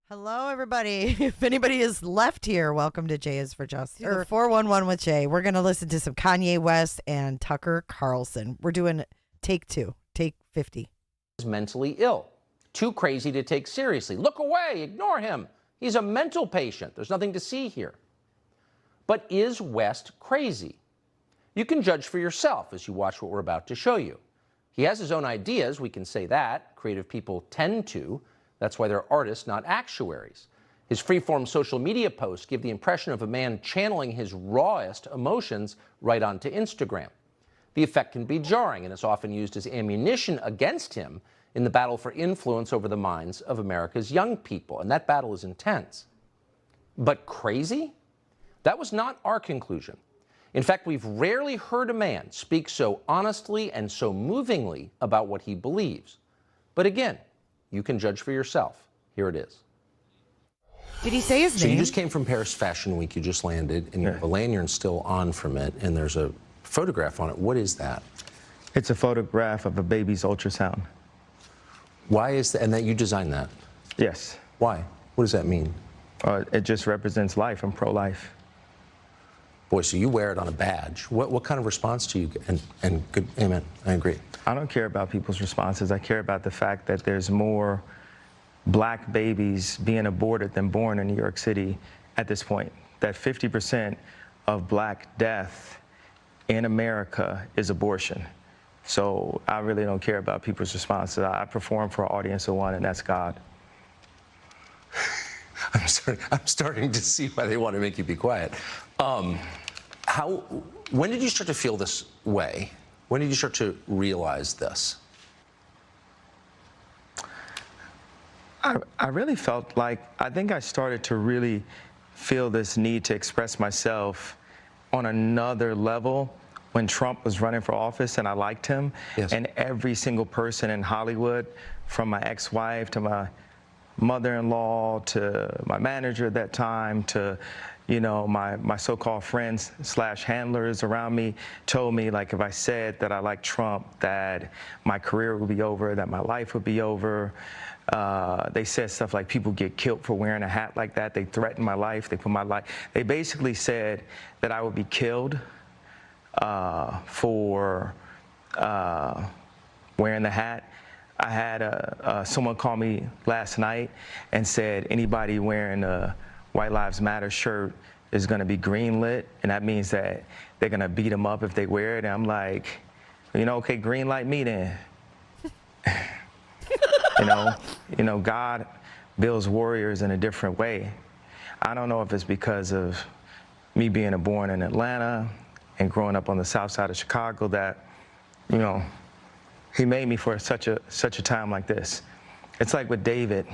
Hello, everybody. If anybody is left here, welcome to Jay is for Justice, or 411 with Jay. We're going to listen to some Kanye West and Tucker Carlson. We're doing take 2, take 50. Is mentally ill, too crazy to take seriously. Look away, ignore him. He's a mental patient. There's nothing to see here. But is West crazy? You can judge for yourself as you watch what we're about to show you. He has his own ideas, we can say that. Creative people tend to. That's why they're artists, not actuaries. His free-form social media posts give the impression of a man channeling his rawest emotions right onto Instagram. The effect can be jarring and is often used as ammunition against him in the battle for influence over the minds of America's young people, and that battle is intense. But crazy? That was not our conclusion. In fact, we've rarely heard a man speak so honestly and so movingly about what he believes. But again, you can judge for yourself. Here it is. Did he say his name? So you just came from Paris Fashion Week. You just landed, and you have a lanyard still on from it, and there's a photograph on it. What is that? It's a photograph of a baby's ultrasound. Why is that? And that you designed that? Yes. Why? What does that mean? It just represents life. I'm pro-life. Boy, so you wear it on a badge. What kind of response do you get? And good, amen, I agree. I don't care about people's responses. I care about the fact that there's more black babies being aborted than born in New York City at this point. That 50% of black death in America is abortion. So I really don't care about people's responses. I perform for an audience of one, and that's God. I'm starting to see why they want to make you be quiet. When did you start to feel this way? When did you start to realize this? I really felt like, I think I started to really feel this need to express myself on another level when Trump was running for office, and I liked him. Yes. And every single person in Hollywood, from my ex-wife to my mother-in-law to my manager at that time to, you know, my so-called friends / handlers around me, told me, like, if I said that I liked Trump, that my career would be over, that my life would be over. They said stuff like people get killed for wearing a hat like that. They threatened my life. They put my life. They basically said that I would be killed for wearing the hat. I had someone call me last night and said anybody wearing a White Lives Matter shirt is going to be greenlit, and that means that they're going to beat them up if they wear it. And I'm like, you know, okay, green light me then. You know, God builds warriors in a different way. I don't know if it's because of me being born in Atlanta and growing up on the south side of Chicago that, you know, he made me for such a time like this. It's like with David,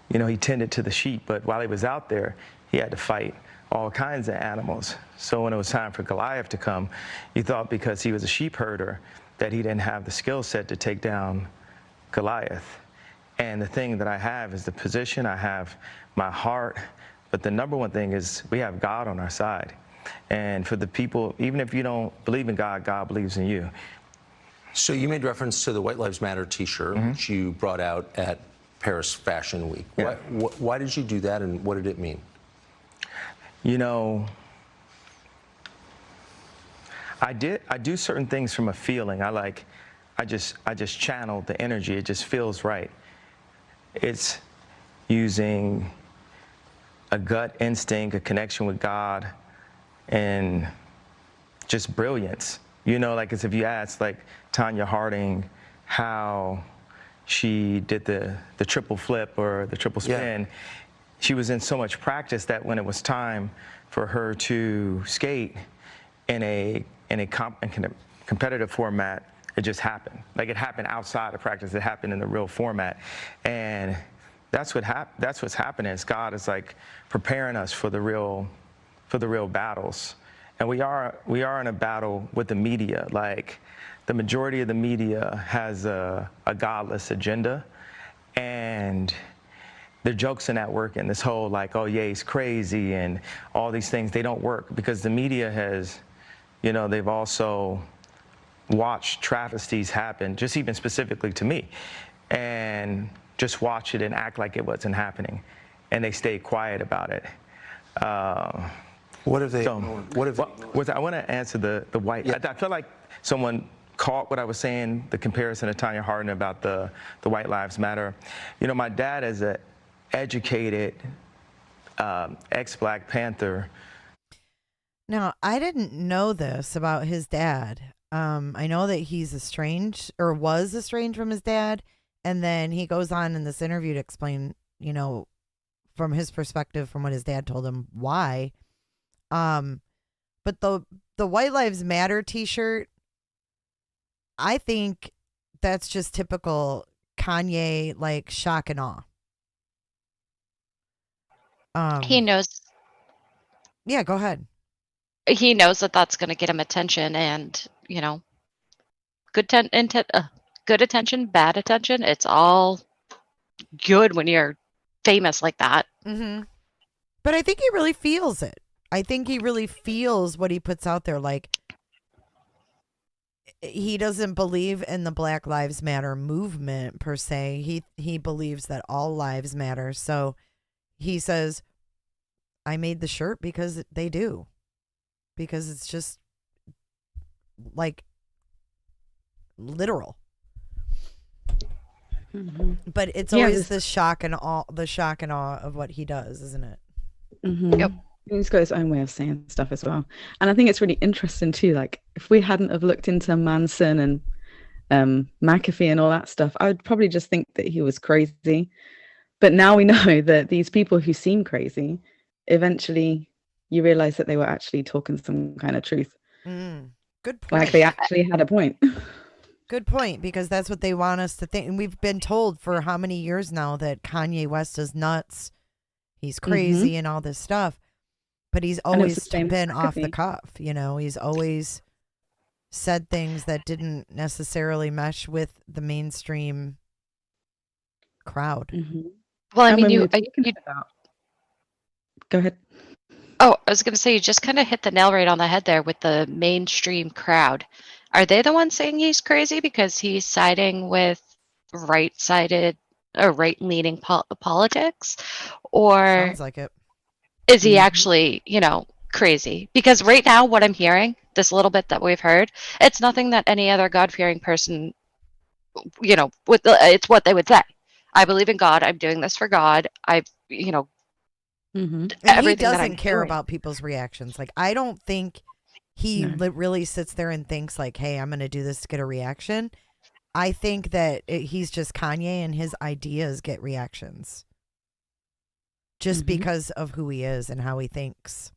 you know, he tended to the sheep, but while he was out there, he had to fight all kinds of animals. So when it was time for Goliath to come, you thought because he was a sheep herder that he didn't have the skill set to take down Goliath. And the thing that I have is the position, I have my heart, but the number one thing is we have God on our side. And for the people, even if you don't believe in God, God believes in you. So you made reference to the White Lives Matter T-shirt, which you brought out at Paris Fashion Week. Yeah. Why did you do that, and what did it mean? You know, I do certain things from a feeling. I just channel the energy. It just feels right. It's using a gut instinct, a connection with God, and just brilliance. You know, like as if you asked, like, Tanya Harding how she did the triple flip or the triple spin. Yeah. She was in so much practice that when it was time for her to skate in a competitive format, it just happened. Like, it happened outside of practice. It happened in the real format. And that's what's happening is God is like preparing us for the real battles. And we are in a battle with the media. Like, the majority of the media has a godless agenda, and the jokes in that work, and this whole like, oh yeah, he's crazy, and all these things, they don't work because the media has, you know, they've also watched travesties happen, just even specifically to me, and just watch it and act like it wasn't happening, and they stayed quiet about it. What have they? So, What have? I want to answer the white. Yeah. I feel like someone caught what I was saying, the comparison to Tanya Hardin about the White Lives Matter. You know, my dad is an educated ex-Black Panther. Now, I didn't know this about his dad. I know that he's estranged or was estranged from his dad. And then he goes on in this interview to explain, you know, from his perspective, from what his dad told him, why. But the White Lives Matter t-shirt, I think that's just typical Kanye, like, shock and awe. He knows. Yeah, go ahead. He knows that that's going to get him attention, and you know, good attention, bad attention. It's all good when you're famous like that. Mm-hmm. But I think he really feels it. I think he really feels what he puts out there. Like, he doesn't believe in the Black Lives Matter movement per se. He believes that all lives matter. So he says, I made the shirt because they do. Because it's just like literal. Mm-hmm. But it's always the shock and awe of what he does, isn't it? Mm-hmm. Yep. He's got his own way of saying stuff as well. And I think it's really interesting too. Like, if we hadn't have looked into Manson and McAfee and all that stuff, I would probably just think that he was crazy. But now we know that these people who seem crazy, eventually you realize that they were actually talking some kind of truth. Good point. Like, they actually had a point. Good point, because that's what they want us to think. And we've been told for how many years now that Kanye West is nuts, he's crazy, and all this stuff. But he's always been off the cuff, you know. He's always said things that didn't necessarily mesh with the mainstream crowd. Mm-hmm. Well, I And mean, when you we're talking about... Go ahead. Oh, I was going to say, you just kind of hit the nail right on the head there with the mainstream crowd. Are they the ones saying he's crazy because he's siding with right-sided or right-leaning politics? Or Sounds like it. is he actually, you know, crazy? Because right now, what I'm hearing, this little bit that we've heard, it's nothing that any other God-fearing person, you know, it's what they would say. I believe in God. I'm doing this for God. You know, And he everything that doesn't I'm care doing. about people's reactions. Like, I don't think he really sits there and thinks like, hey, I'm going to do this to get a reaction. I think that he's just Kanye and his ideas get reactions. Just because of who he is and how he thinks.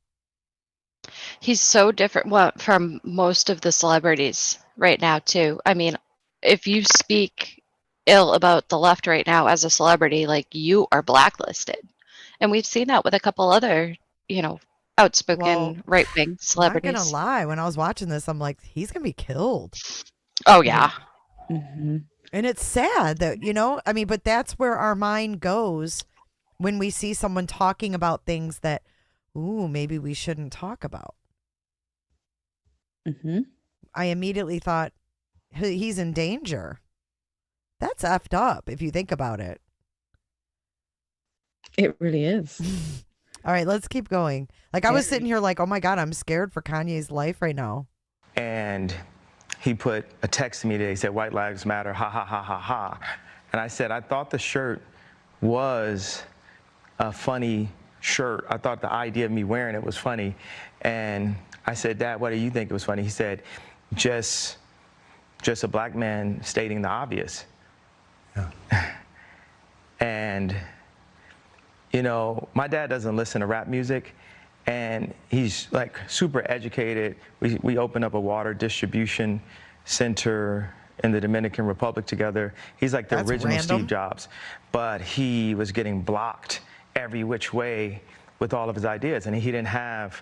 He's so different from most of the celebrities right now, too. I mean, if you speak ill about the left right now as a celebrity, like, you are blacklisted. And we've seen that with a couple other, you know, outspoken right-wing celebrities. I'm not going to lie. When I was watching this, I'm like, he's going to be killed. Oh, yeah. Mm-hmm. And it's sad that, you know, I mean, but that's where our mind goes when we see someone talking about things that, ooh, maybe we shouldn't talk about. Mm-hmm. I immediately thought, he's in danger. That's effed up if you think about it. It really is. All right, let's keep going. Like, I was sitting here like, oh my God, I'm scared for Kanye's life right now. And he put a text to me today. He said, White Lives Matter, ha, ha, ha, ha, ha. And I said, I thought the shirt was a funny shirt. I thought the idea of me wearing it was funny. And I said, Dad, why do you think it was funny? He said, just a black man stating the obvious. Yeah. And, you know, my dad doesn't listen to rap music, and he's like super educated. We opened up a water distribution center in the Dominican Republic together. He's like the original Steve Jobs, but he was getting blocked every which way with all of his ideas, and he didn't have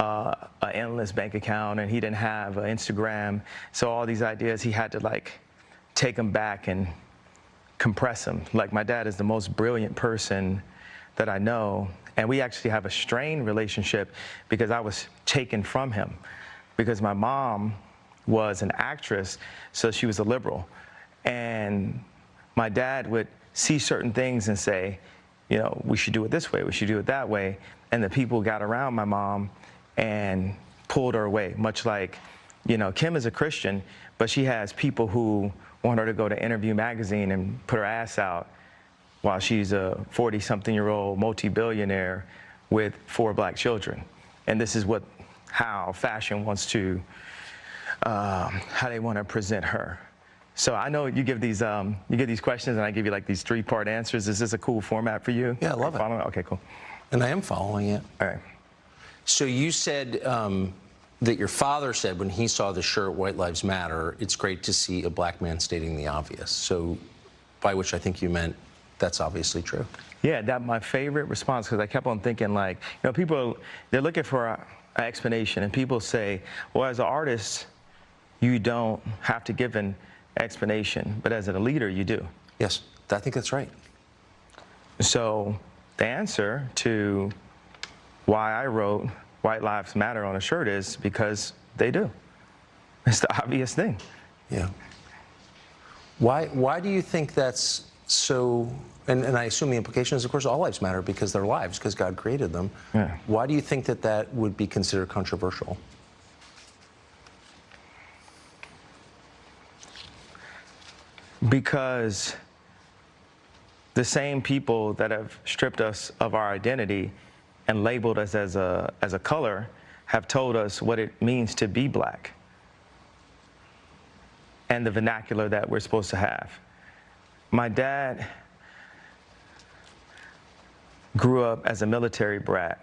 an endless bank account, and he didn't have an Instagram. So all these ideas, he had to like take them back and compress them. Like, my dad is the most brilliant person that I know, and we actually have a strained relationship because I was taken from him, because my mom was an actress, so she was a liberal, and my dad would see certain things and say, you know, we should do it this way, we should do it that way. And the people got around my mom and pulled her away, much like, you know, Kim is a Christian, but she has people who want her to go to Interview magazine and put her ass out while she's a 40-something-year-old multi-billionaire with 4 black children. And this is how fashion wants to, how they want to present her. So I know you give these questions and I give you like these 3-part answers. Is this a cool format for you? Yeah, I love it. Okay, cool. And I am following it. All right. So you said that your father said when he saw the shirt, White Lives Matter, it's great to see a black man stating the obvious. So by which I think you meant that's obviously true. Yeah, that's my favorite response, because I kept on thinking, like, you know, people, they're looking for an explanation, and people say, well, as an artist, you don't have to give an explanation, but as a leader, you do. Yes, I think that's right. So the answer to why I wrote White Lives Matter on a shirt is because they do. It's the obvious thing. Yeah. Why do you think that's so, and I assume the implication is, of course, all lives matter because they're lives, because God created them. Yeah. Why do you think that that would be considered controversial? Because the same people that have stripped us of our identity and labeled us as a color have told us what it means to be black and the vernacular that we're supposed to have. My dad grew up as a military brat,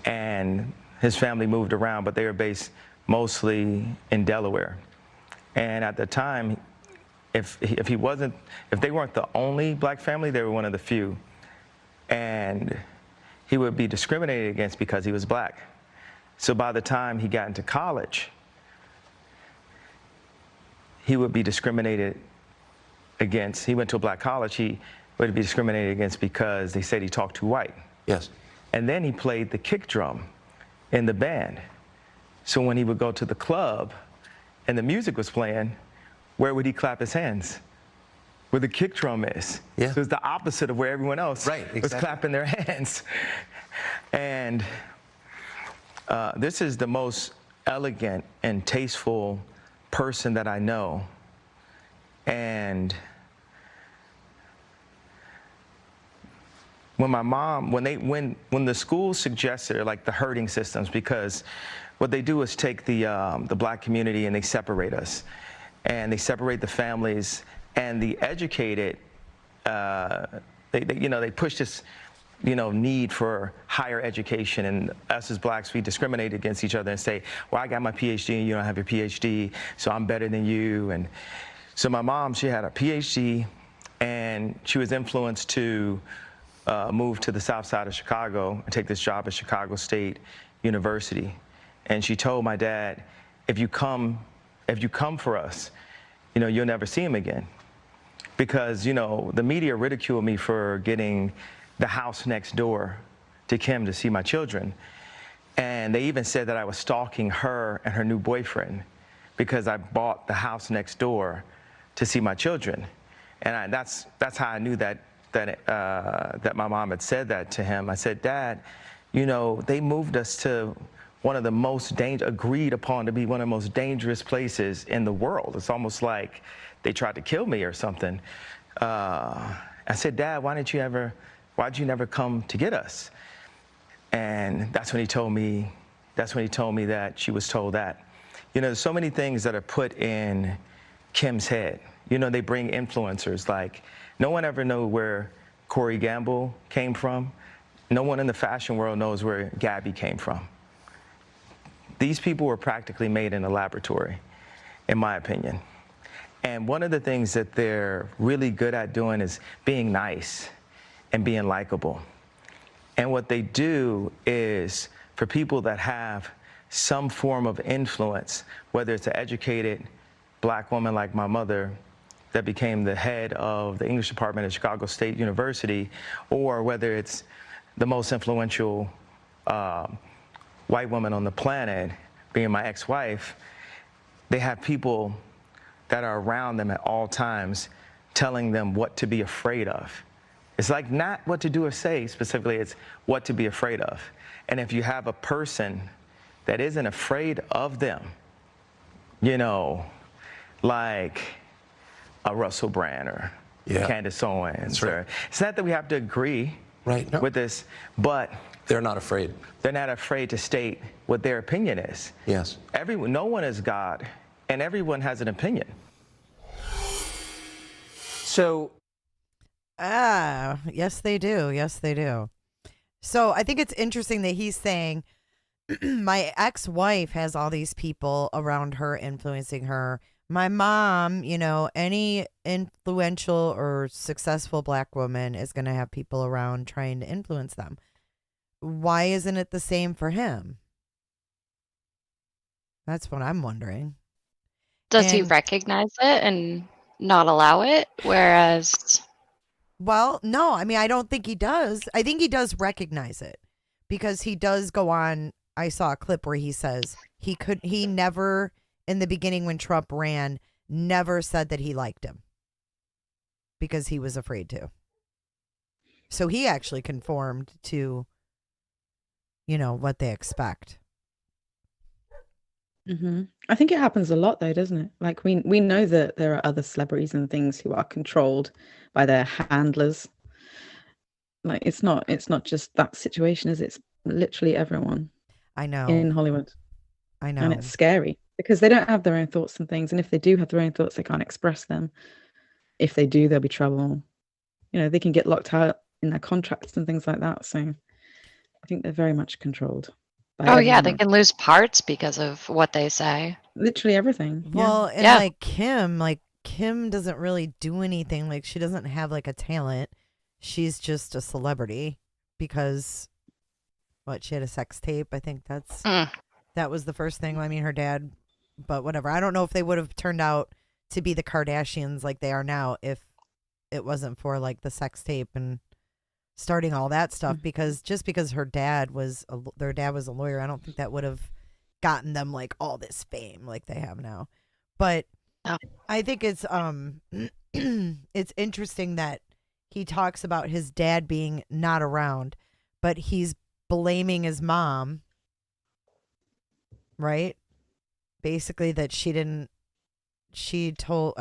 and his family moved around, but they were based mostly in Delaware. And at the time, if they weren't the only black family, they were one of the few. And he would be discriminated against because he was black. So by the time he got into college, he would be discriminated against. He went to a black college, he would be discriminated against because they said he talked too white. Yes. And then he played the kick drum in the band. So when he would go to the club and the music was playing, where would he clap his hands? Where the kick drum is. Yeah. So it's the opposite of where everyone else exactly. was clapping their hands. And this is the most elegant and tasteful person that I know. And when my mom, when the school suggested like the herding systems, because what they do is take the black community and they separate us, and they separate the families, and the educated, they push this, need for higher education, and us as blacks, we discriminate against each other and say, well, I got my PhD and you don't have your PhD, so I'm better than you. And so my mom, she had a PhD, and she was influenced to move to the south side of Chicago and take this job at Chicago State University. And she told my dad, if you come for us, you'll never see him again. Because, the media ridiculed me for getting the house next door to Kim to see my children. And they even said that I was stalking her and her new boyfriend because I bought the house next door to see my children. And that's how I knew that my mom had said that to him. I said, Dad, they moved us to one of the most agreed upon to be one of the most dangerous places in the world. It's almost like they tried to kill me or something. I said, Dad, why'd you never come to get us? And that's when he told me that she was told that. There's so many things that are put in Kim's head. They bring influencers, like no one ever knew where Corey Gamble came from. No one in the fashion world knows where Gabby came from. These people were practically made in a laboratory, in my opinion. And one of the things that they're really good at doing is being nice and being likable. And what they do is, for people that have some form of influence, whether it's an educated black woman like my mother that became the head of the English department at Chicago State University, or whether it's the most influential white woman on the planet, being my ex-wife, they have people that are around them at all times telling them what to be afraid of. It's like not what to do or say specifically, it's what to be afraid of. And if you have a person that isn't afraid of them, you know, like a Russell Brand or Candace Owens, or it's not that we have to agree with this, but they're not afraid. They're not afraid to state what their opinion is. Yes. No one is God, and everyone has an opinion. So, yes, they do. Yes, they do. So I think it's interesting that he's saying, my ex-wife has all these people around her influencing her. My mom, you know, any influential or successful black woman is going to have people around trying to influence them. Why isn't it the same for him? That's what I'm wondering. Does he recognize it and not allow it? Whereas... Well, no, I mean, I don't think he does. I think he does recognize it because he does go on. I saw a clip where he says he never, in the beginning when Trump ran, never said that he liked him because he was afraid to. So he actually conformed to, you know, what they expect. Mm-hmm. I think it happens a lot though, doesn't it? Like we know that there are other celebrities and things who are controlled by their handlers. Like it's not just that situation, is it? It's literally everyone. I know. In Hollywood. I know. And it's scary because they don't have their own thoughts and things. And if they do have their own thoughts, they can't express them. If they do, there'll be trouble. You know, they can get locked out in their contracts and things like that. So I think they're very much controlled. Oh yeah, they can lose parts because of what they say. Literally everything. Well, and like Kim doesn't really do anything. Like she doesn't have like a talent. She's just a celebrity because she had a sex tape. I think that was the first thing. I mean, her dad, but whatever. I don't know if they would have turned out to be the Kardashians like they are now if it wasn't for like the sex tape and starting all that stuff, because just because their dad was a lawyer, I don't think that would have gotten them like all this fame like they have now. But I think it's it's interesting that he talks about his dad being not around, but he's blaming his mom, right? Basically that I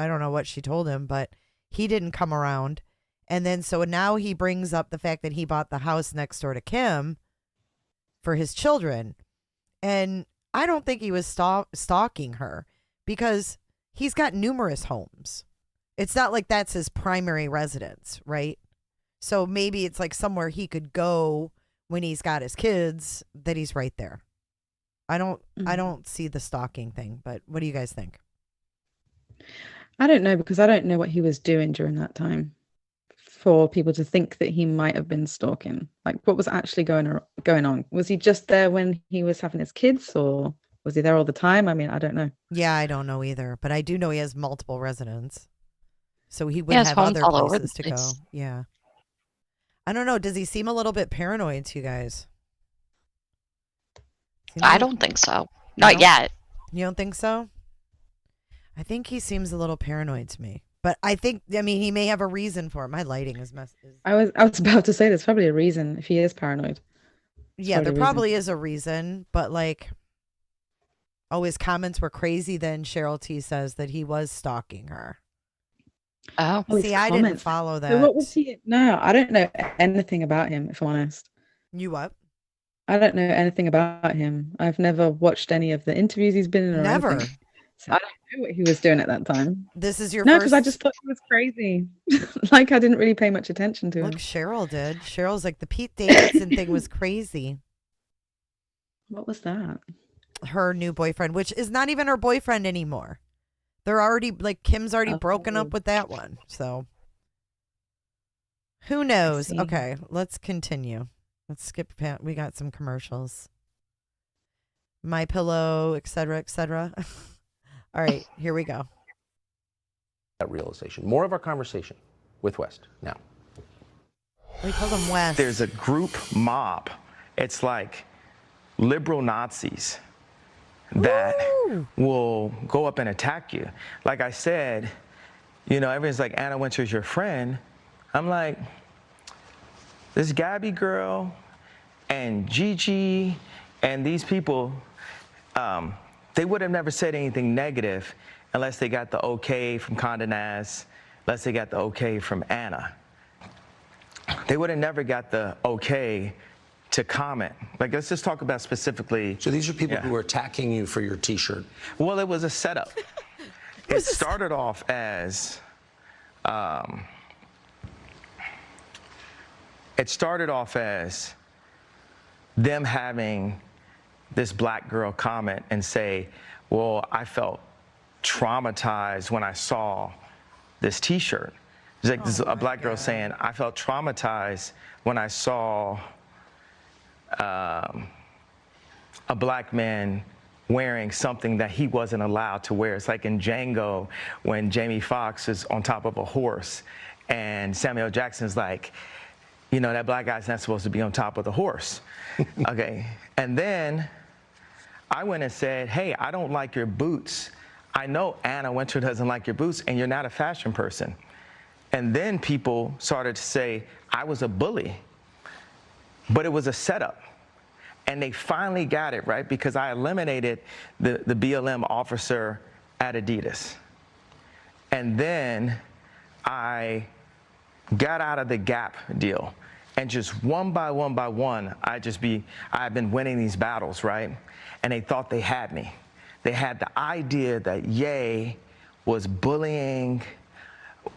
don't know what she told him, but he didn't come around. And then so now he brings up the fact that he bought the house next door to Kim for his children. And I don't think he was stalking her because he's got numerous homes. It's not like that's his primary residence, right? So maybe it's like somewhere he could go when he's got his kids, that he's right there. I don't see the stalking thing, but what do you guys think? I don't know, because I don't know what he was doing during that time for people to think that he might have been stalking. Like, what was actually going on? Was he just there when he was having his kids, or was he there all the time? I mean, I don't know. Yeah, I don't know either, but I do know he has multiple residents, so he would have other places to go. Yeah, I don't know. Does he seem a little bit paranoid to you guys? I don't think so. Not yet. You don't think so? I think he seems a little paranoid to me. But I mean, he may have a reason for it. My lighting is messed. I was about to say there's probably a reason if he is paranoid. Yeah, there probably is a reason. But like, his comments were crazy. Then Cheryl T says that he was stalking her. Oh, see, I didn't follow that. So what was he? No, I don't know anything about him, if I'm honest. You what? I don't know anything about him. I've never watched any of the interviews he's been in. Never. Anything. So I don't know what he was doing at that time. This is your first... because I just thought he was crazy. Like, I didn't really pay much attention to him. Look, Cheryl did. Cheryl's like, the Pete Davidson thing was crazy. What was that? Her new boyfriend, which is not even her boyfriend anymore. They're already, like, Kim's already broken up with that one. So, who knows? Okay, let's continue. Let's skip. We got some commercials. My Pillow, etc., etc. All right, here we go. That realization. More of our conversation with West now. We call them West. There's a group mob. It's like liberal Nazis that will go up and attack you. Like I said, you know, everyone's like, Anna Wintour's your friend. I'm like, this Gabby girl and Gigi and these people, they would have never said anything negative unless they got the okay from Condé Nast, unless they got the okay from Anna. They would have never got the okay to comment. Like, let's just talk about specifically. So these are people who were attacking you for your T-shirt. Well, it was a setup. It started off as, them having this black girl comment and say, well, I felt traumatized when I saw this T-shirt. It's like this is a black girl saying, I felt traumatized when I saw a black man wearing something that he wasn't allowed to wear. It's like in Django when Jamie Foxx is on top of a horse and Samuel Jackson's like, you know, that black guy's not supposed to be on top of the horse. Okay. And then I went and said, hey, I don't like your boots. I know Anna Wintour doesn't like your boots and you're not a fashion person. And then people started to say I was a bully, but it was a setup. And they finally got it, right? Because I eliminated the BLM officer at Adidas. And then I got out of the Gap deal. And just one by one, I've been winning these battles, right? And they thought they had me. They had the idea that Ye was bullying,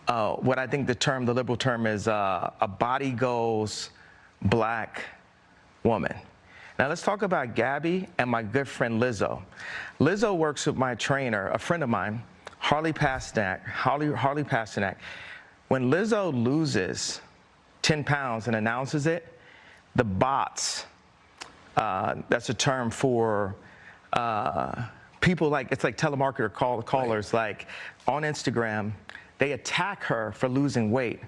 what I think the liberal term is a body goals black woman. Now let's talk about Gabby and my good friend Lizzo. Lizzo works with my trainer, a friend of mine, Harley Pasternak. When Lizzo loses 10 pounds and announces it, the bots, that's a term for people like, it's like telemarketer callers, like on Instagram, they attack her for losing weight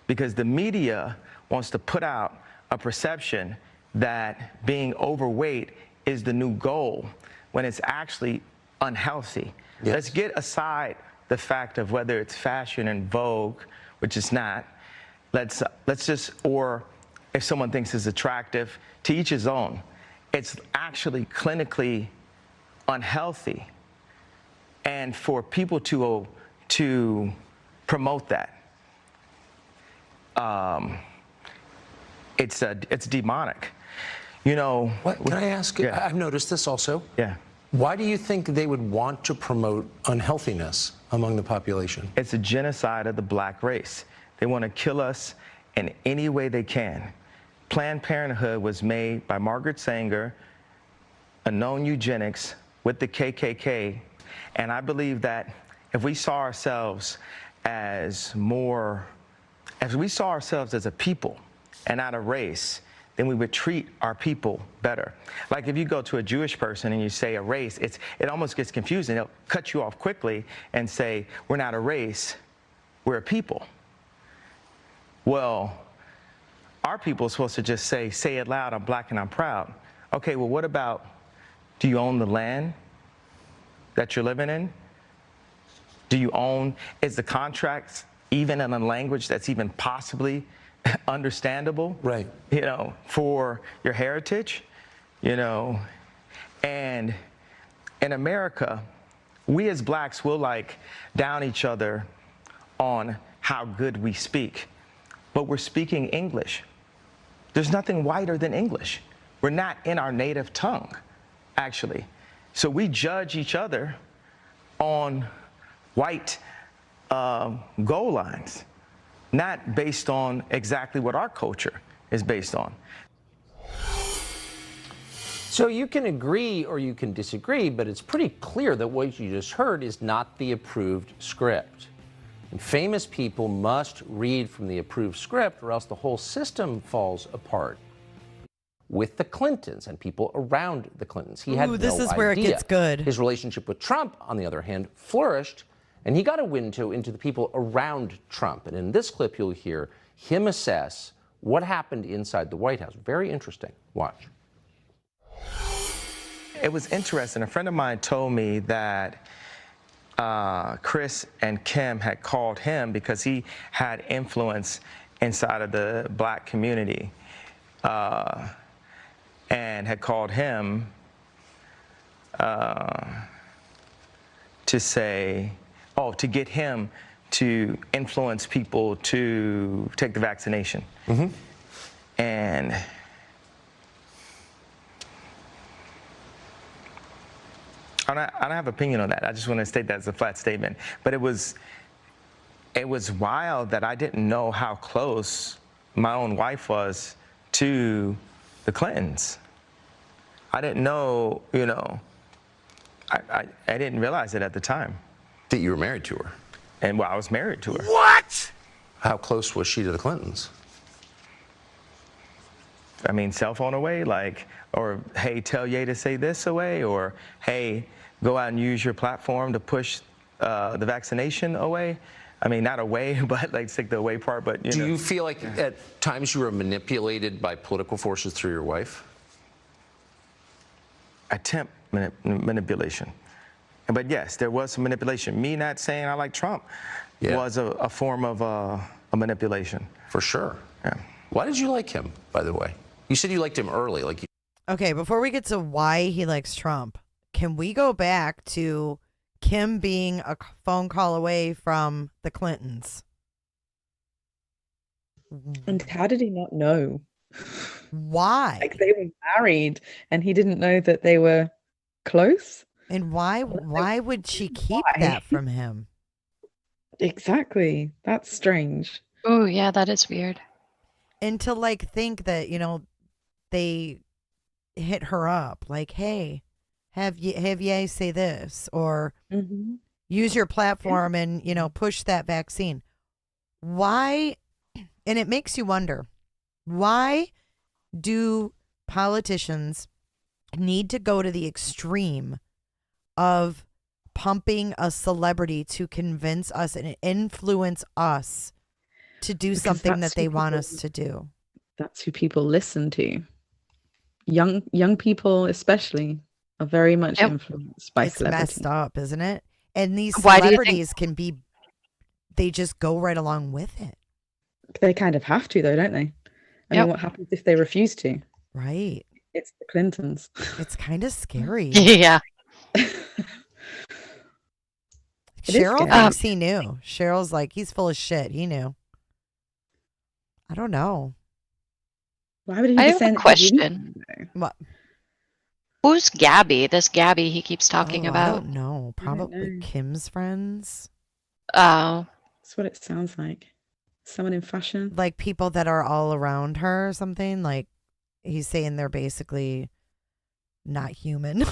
because the media wants to put out a perception that being overweight is the new goal when it's actually unhealthy. Yes. Let's get aside the fact of whether it's fashion and Vogue, which is not. Let's just, or if someone thinks it's attractive, to each his own. It's actually clinically unhealthy. And for people to promote that, it's demonic. You know. What, can I ask? Yeah. I've noticed this also. Yeah. Why do you think they would want to promote unhealthiness among the population? It's a genocide of the black race. They want to kill us in any way they can. Planned Parenthood was made by Margaret Sanger, a known eugenics, with the KKK, and I believe that if we saw ourselves as a people and not a race, then we would treat our people better. Like if you go to a Jewish person and you say a race, it almost gets confusing. They'll cut you off quickly and say, we're not a race, we're a people. Well, our people are supposed to just say it loud, I'm black and I'm proud. Okay, well, what about, do you own the land that you're living in? Do you own, is the contract even in a language that's even possibly understandable, right? You know, for your heritage, you know. And in America, we as blacks will like down each other on how good we speak, but we're speaking English. There's nothing whiter than English. We're not in our native tongue, actually. So we judge each other on white goal lines, not based on exactly what our culture is based on. So you can agree or you can disagree, but it's pretty clear that what you just heard is not the approved script. And famous people must read from the approved script or else the whole system falls apart. With the Clintons and people around the Clintons, he had no idea. This is where it gets good. His relationship with Trump, on the other hand, flourished, and he got a window into the people around Trump. And in this clip, you'll hear him assess what happened inside the White House. Very interesting. Watch. It was interesting. A friend of mine told me that Chris and Kim had called him because he had influence inside of the black community, and had called him to say, to get him to influence people to take the vaccination. And I don't have opinion on that. I just want to state that as a flat statement. But it was wild that I didn't know how close my own wife was to the Clintons. I didn't know, I didn't realize it at the time. That you were married to her? And I was married to her. What? How close was she to the Clintons? I mean, cell phone away, or hey, tell Ye to say this away, or hey, go out and use your platform to push the vaccination away. I mean, not away, but take the away part, but Do you feel like at times you were manipulated by political forces through your wife? Attempt manipulation. But yes, there was some manipulation. Me not saying I like Trump was a form of a manipulation. For sure. Yeah. Why did you like him, by the way? You said you liked him early. Okay, before we get to why he likes Trump, can we go back to Kim being a phone call away from the Clintons? And how did he not know? Why? They were married and he didn't know that they were close. And why would she keep that from him? Exactly. That's strange. Oh, yeah, that is weird. And to think that, they hit her up hey, have Ye say this, or use your platform and, push that vaccine. Why? And it makes you wonder, why do politicians need to go to the extreme of pumping a celebrity to convince us and influence us to do something that they want us to do? That's who people listen to. Young people especially are very much influenced by celebrity. It's messed up, isn't it? And these celebrities they just go right along with it. They kind of have to, though, don't they? I mean, what happens if they refuse to? Right. It's the Clintons. It's kind of scary. Yeah. Cheryl thinks he knew. Cheryl's he's full of shit. He knew. I don't know. Why would he I be have saying a question. What? Who's Gabby? This Gabby he keeps talking about. I don't know. Probably Kim's friends. Oh. That's what it sounds like. Someone in fashion. People that are all around her or something. He's saying they're basically not human.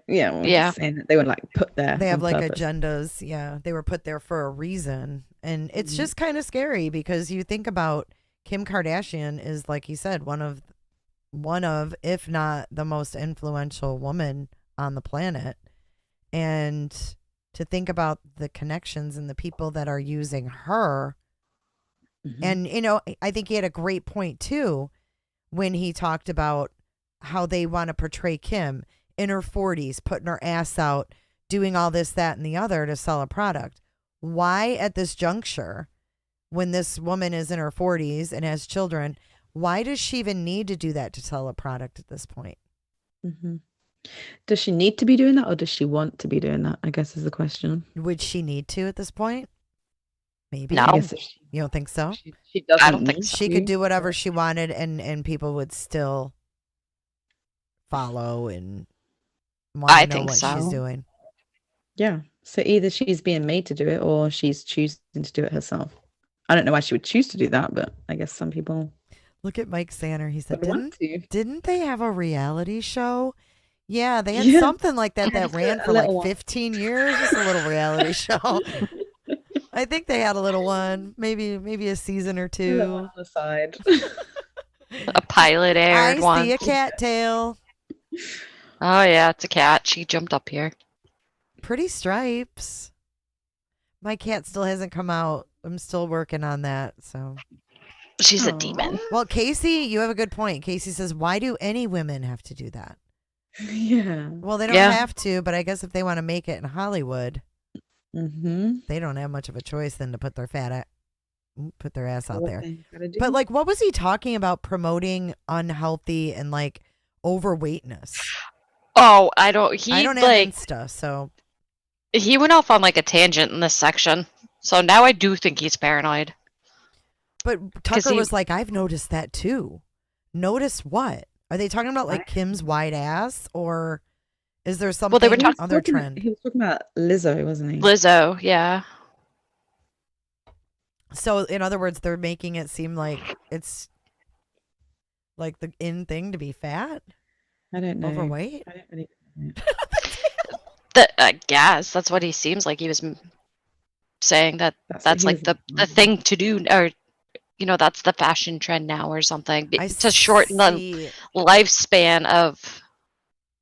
Yeah. Saying that they were put there. They have purpose. agendas. Yeah. They were put there for a reason. And it's just kind of scary because you think about Kim Kardashian is, like you said, one of, if not the most influential woman on the planet. And to think about the connections and the people that are using her. And, I think he had a great point too, when he talked about how they want to portray Kim in her 40s, putting her ass out, doing all this, that, and the other to sell a product. Why at this juncture, when this woman is in her 40s and has children, why does she even need to do that to sell a product at this point? Does she need to be doing that, or does she want to be doing that, I guess is the question. Would she need to at this point? Maybe. No. You don't think so? She doesn't. I don't think so. She could do whatever she wanted and people would still follow and want to know what she's doing. Yeah. So either she's being made to do it or she's choosing to do it herself. I don't know why she would choose to do that, but I guess some people. Look at Mike Sanner. He said, didn't they have a reality show? Yeah, they had something like that ran for 15 years. Just a little reality show. I think they had a little one, maybe a season or two. On the side. A pilot aired one. I see a cattail. Oh yeah, it's a cat. She jumped up here. Pretty stripes. My cat still hasn't come out. I'm still working on that. So she's a demon. Well, Casey, you have a good point. Casey says, "Why do any women have to do that?" Yeah. Well, they don't have to, but I guess if they want to make it in Hollywood. They don't have much of a choice than to put their ass out there. But But like, what was he talking about? Promoting unhealthy and like overweightness. Oh, I don't have Insta, so he went off on like a tangent in this section. So now I do think he's paranoid. But Tucker was like, I've noticed that too. Notice what? Are they talking about like Kim's wide ass, or is there something other trend? He was talking about Lizzo, wasn't he? Lizzo, yeah. So in other words, they're making it seem like it's like the in thing to be fat. I don't know. Overweight. I don't really know. I guess that's what he seems like. He was saying that's like the thing to do, or that's the fashion trend now or something, to shorten the lifespan of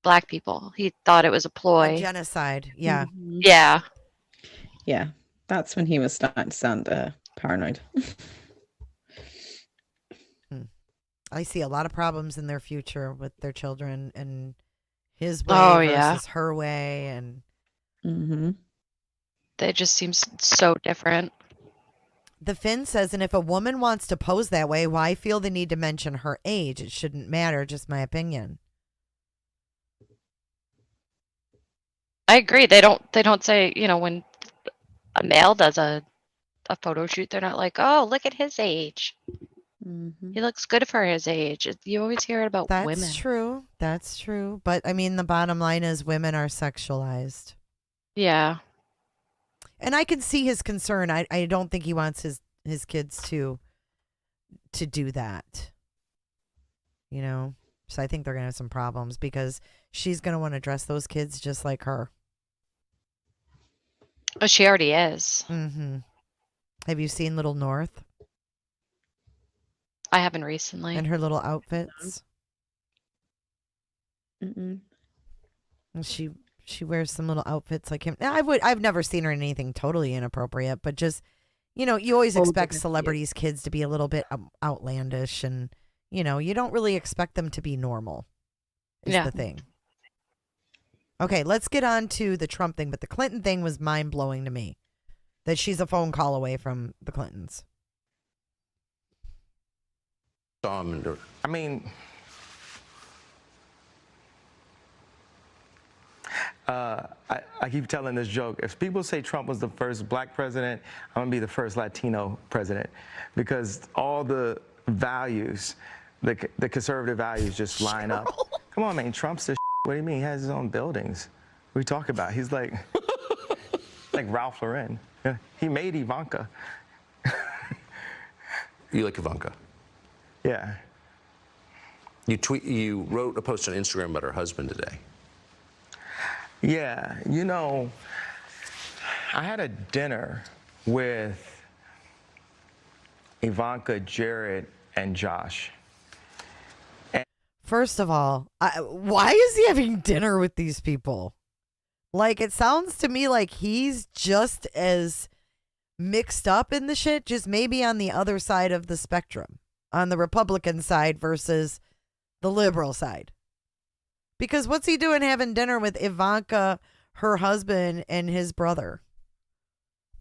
Black people. He thought it was a ploy. A genocide. Yeah. Mm-hmm. Yeah. Yeah. That's when he was starting to sound paranoid. I see a lot of problems in their future with their children and his way versus her way, and they just seem so different. The Finn says, and if a woman wants to pose that way, why feel the need to mention her age? It shouldn't matter, just my opinion. I agree. They don't say, when a male does a photo shoot, they're not like, oh, look at his age. He looks good for his age. You always hear it about women. That's true. That's true. But I mean, the bottom line is women are sexualized. Yeah. And I can see his concern. I don't think he wants his kids to do that. So I think they're going to have some problems because she's going to want to dress those kids just like her. Oh, she already is. Have you seen Little North? I haven't recently. And her little outfits? Mm-mm. And she wears some little outfits like him. I've never seen her in anything totally inappropriate, but just, you always expect celebrities' kids to be a little bit outlandish, and, you don't really expect them to be normal is the thing. Okay, let's get on to the Trump thing, but the Clinton thing was mind-blowing to me, that she's a phone call away from the Clintons. I mean, I keep telling this joke. If people say Trump was the first Black president, I'm going to be the first Latino president, because all the values, the conservative values just line up. Come on, man, Trump's the What do you mean? He has his own buildings. What are you talking about? He's like Ralph Lauren. He made Ivanka. You like Ivanka? Yeah. You wrote a post on Instagram about her husband today. Yeah, I had a dinner with Ivanka, Jared, and Josh. First of all, why is he having dinner with these people? Like, it sounds to me like he's just as mixed up in the shit, just maybe on the other side of the spectrum, on the Republican side versus the liberal side. Because what's he doing having dinner with Ivanka, her husband, and his brother?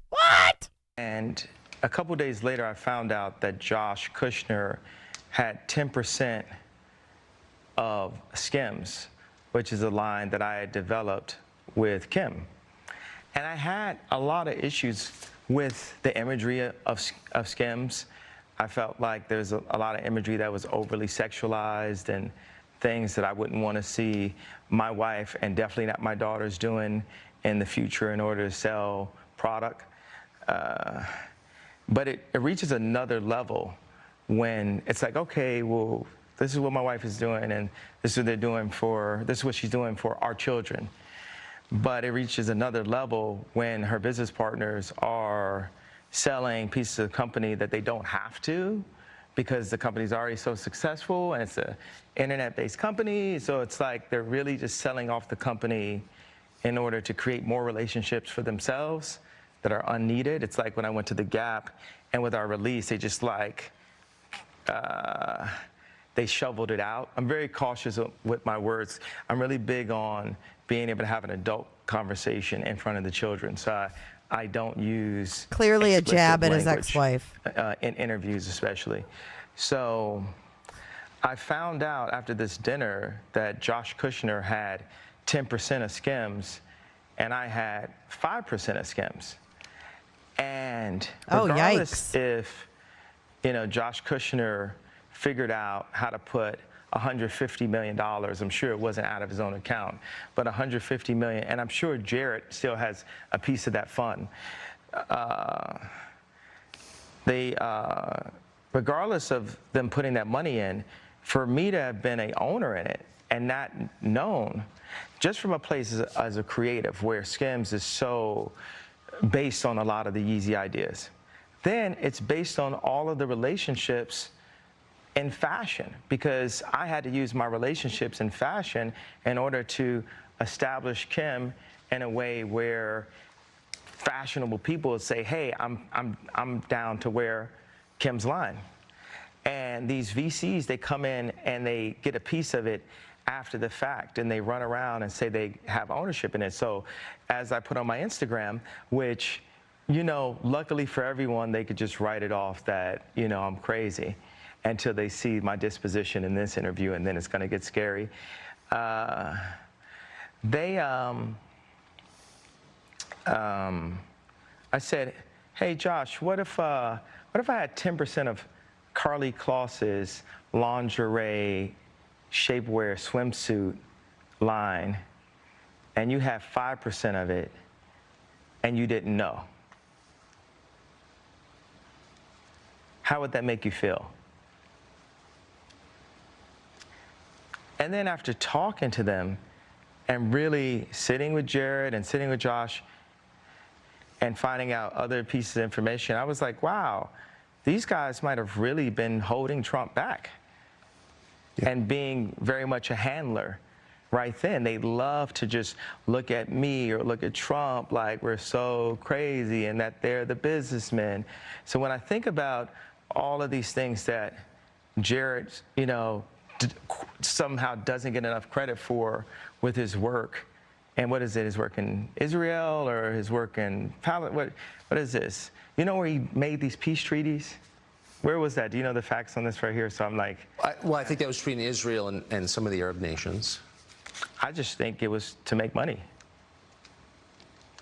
What? And a couple days later, I found out that Josh Kushner had 10% of Skims, which is a line that I had developed with Kim. And I had a lot of issues with the imagery of Skims. I felt like there's a lot of imagery that was overly sexualized and things that I wouldn't want to see my wife and definitely not my daughters doing in the future in order to sell product. But it reaches another level when it's like, okay, well, this is what my wife is doing, and this is what she's doing for our children. But it reaches another level when her business partners are selling pieces of the company that they don't have to, because the company's already so successful and it's an internet-based company. So it's like they're really just selling off the company in order to create more relationships for themselves that are unneeded. It's like when I went to the Gap and with our release, they just they shoveled it out. I'm very cautious with my words. I'm really big on being able to have an adult conversation in front of the children. So I don't use clearly a explicit jab at his language, ex-wife. in interviews especially. So I found out after this dinner that Josh Kushner had 10% of Skims and I had 5% of Skims. And regardless if, you know, Josh Kushner figured out how to put $150 million, I'm sure it wasn't out of his own account, but $150 million, and I'm sure Jared still has a piece of that fund. Regardless of them putting that money in, for me to have been an owner in it and not known, just from a place as a creative where Skims is so based on a lot of the Yeezy ideas, then it's based on all of the relationships in fashion, because I had to use my relationships in fashion in order to establish Kim in a way where fashionable people would say, hey, I'm down to wear Kim's line. And these VCs, they come in and they get a piece of it after the fact, and they run around and say they have ownership in it. So as I put on my Instagram, which, you know, luckily for everyone, they could just write it off that, you know, I'm crazy until they see my disposition in this interview, and then it's going to get scary. I said, hey, Josh, what if I had 10% of Carly Kloss's lingerie, shapewear, swimsuit line, and you have 5% of it, and you didn't know? How would that make you feel? And then after talking to them and really sitting with Jared and sitting with Josh and finding out other pieces of information, I was like, wow, these guys might have really been holding Trump back and being very much a handler right then. They love to just look at me or look at Trump like we're so crazy and that they're the businessmen. So when I think about all of these things that Jared, you know, somehow doesn't get enough credit for with his work. And what is it? His work in Israel or his work in Palestine? What is this? You know where he made these peace treaties? Where was that? Do you know the facts on this right here? So I'm like... Well, I think that was between Israel and some of the Arab nations. I just think it was to make money.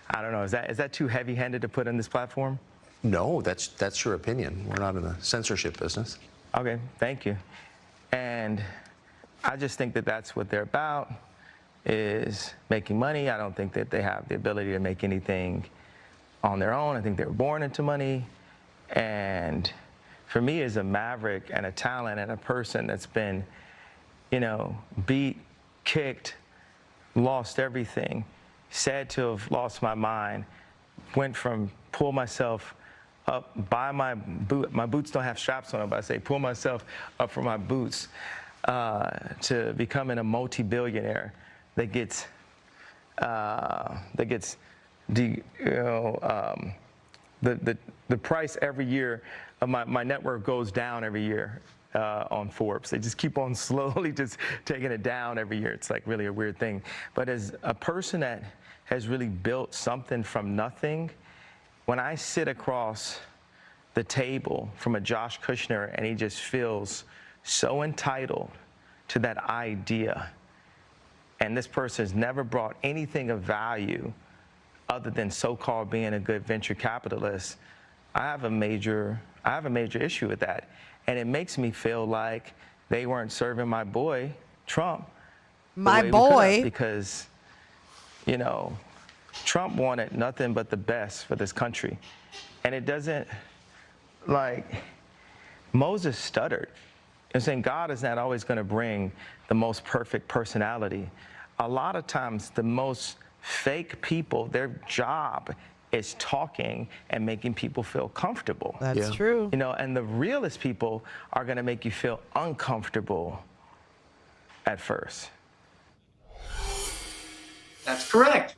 I don't know. Is that too heavy-handed to put on this platform? No, that's your opinion. We're not in the censorship business. Okay, thank you. And I just think that that's what they're about, is making money. I don't think that they have the ability to make anything on their own. I think they were born into money. And for me, as a maverick and a talent and a person that's been, you know, beat, kicked, lost everything, said to have lost my mind, went from pull myself up by my boots don't have straps on them, but I say pull myself up from my boots to becoming a multi-billionaire that gets the price every year of my net worth goes down every year on Forbes. They just keep on slowly just taking it down every year. It's like really a weird thing. But as a person that has really built something from nothing, when I sit across the table from a Josh Kushner and he just feels so entitled to that idea, and this person has never brought anything of value other than so-called being a good venture capitalist, I have a major issue with that. And it makes me feel like they weren't serving my boy, Trump, my boy, because, you know, Trump wanted nothing but the best for this country. And it doesn't, like, Moses stuttered and saying God is not always going to bring the most perfect personality. A lot of times the most fake people, their job is talking and making people feel comfortable. That's true. You know, and the realest people are going to make you feel uncomfortable at first. That's correct.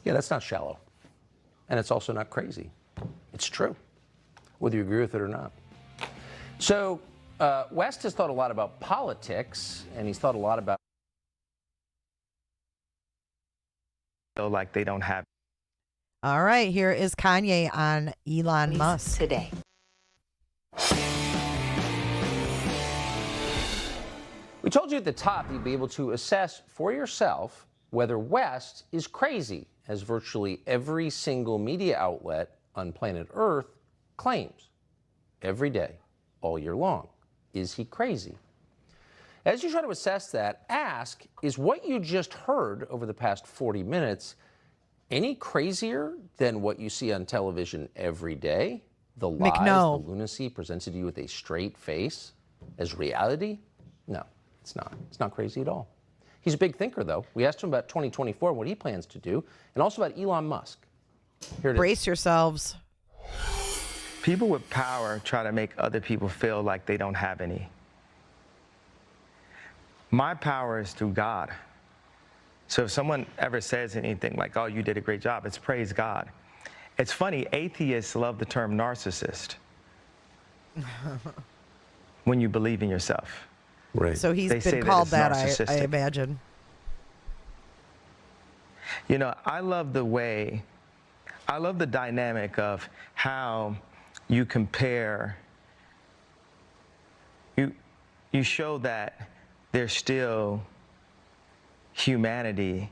Yeah, that's not shallow. And it's also not crazy. It's true, whether you agree with it or not. So West has thought a lot about politics, and he's thought a lot about... Feel like they don't have... All right, here is Kanye on Elon Musk. Today. We told you at the top that you'd be able to assess for yourself whether West is crazy, as virtually every single media outlet on planet Earth claims every day, all year long. Is he crazy? As you try to assess that, ask, is what you just heard over the past 40 minutes any crazier than what you see on television every day? The lies, the lunacy presented to you with a straight face as reality? No, it's not. It's not crazy at all. He's a big thinker, though. We asked him about 2024 and what he plans to do, and also about Elon Musk. Here it is. Brace yourselves. People with power try to make other people feel like they don't have any. My power is through God. So if someone ever says anything like, oh, you did a great job, it's praise God. It's funny, atheists love the term narcissist when you believe in yourself. Right. So he's They say been that called it's that, narcissistic. I imagine. You know, I love the dynamic of how you compare, you show that there's still humanity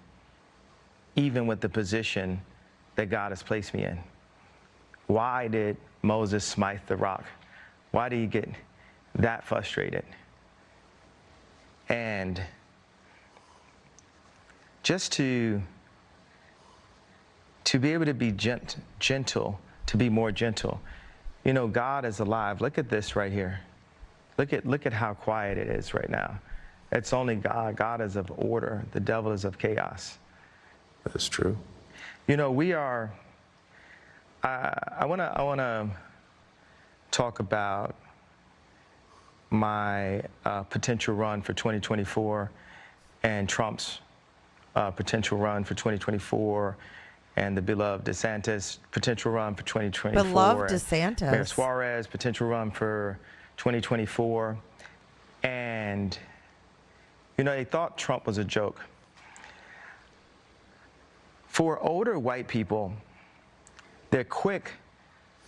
even with the position that God has placed me in. Why did Moses smite the rock? Why did he get that frustrated? And just to be able to be gentle, to be more gentle. You know, God is alive. Look at this right here. Look at how quiet it is right now. It's only God. God is of order. The devil is of chaos. That's true. You know, we are, I wanna talk about my potential run for 2024 and Trump's potential run for 2024 and the beloved DeSantis potential run for 2024. Beloved DeSantis. Mayor Suarez potential run for 2024. And, you know, they thought Trump was a joke. For older white people, they're quick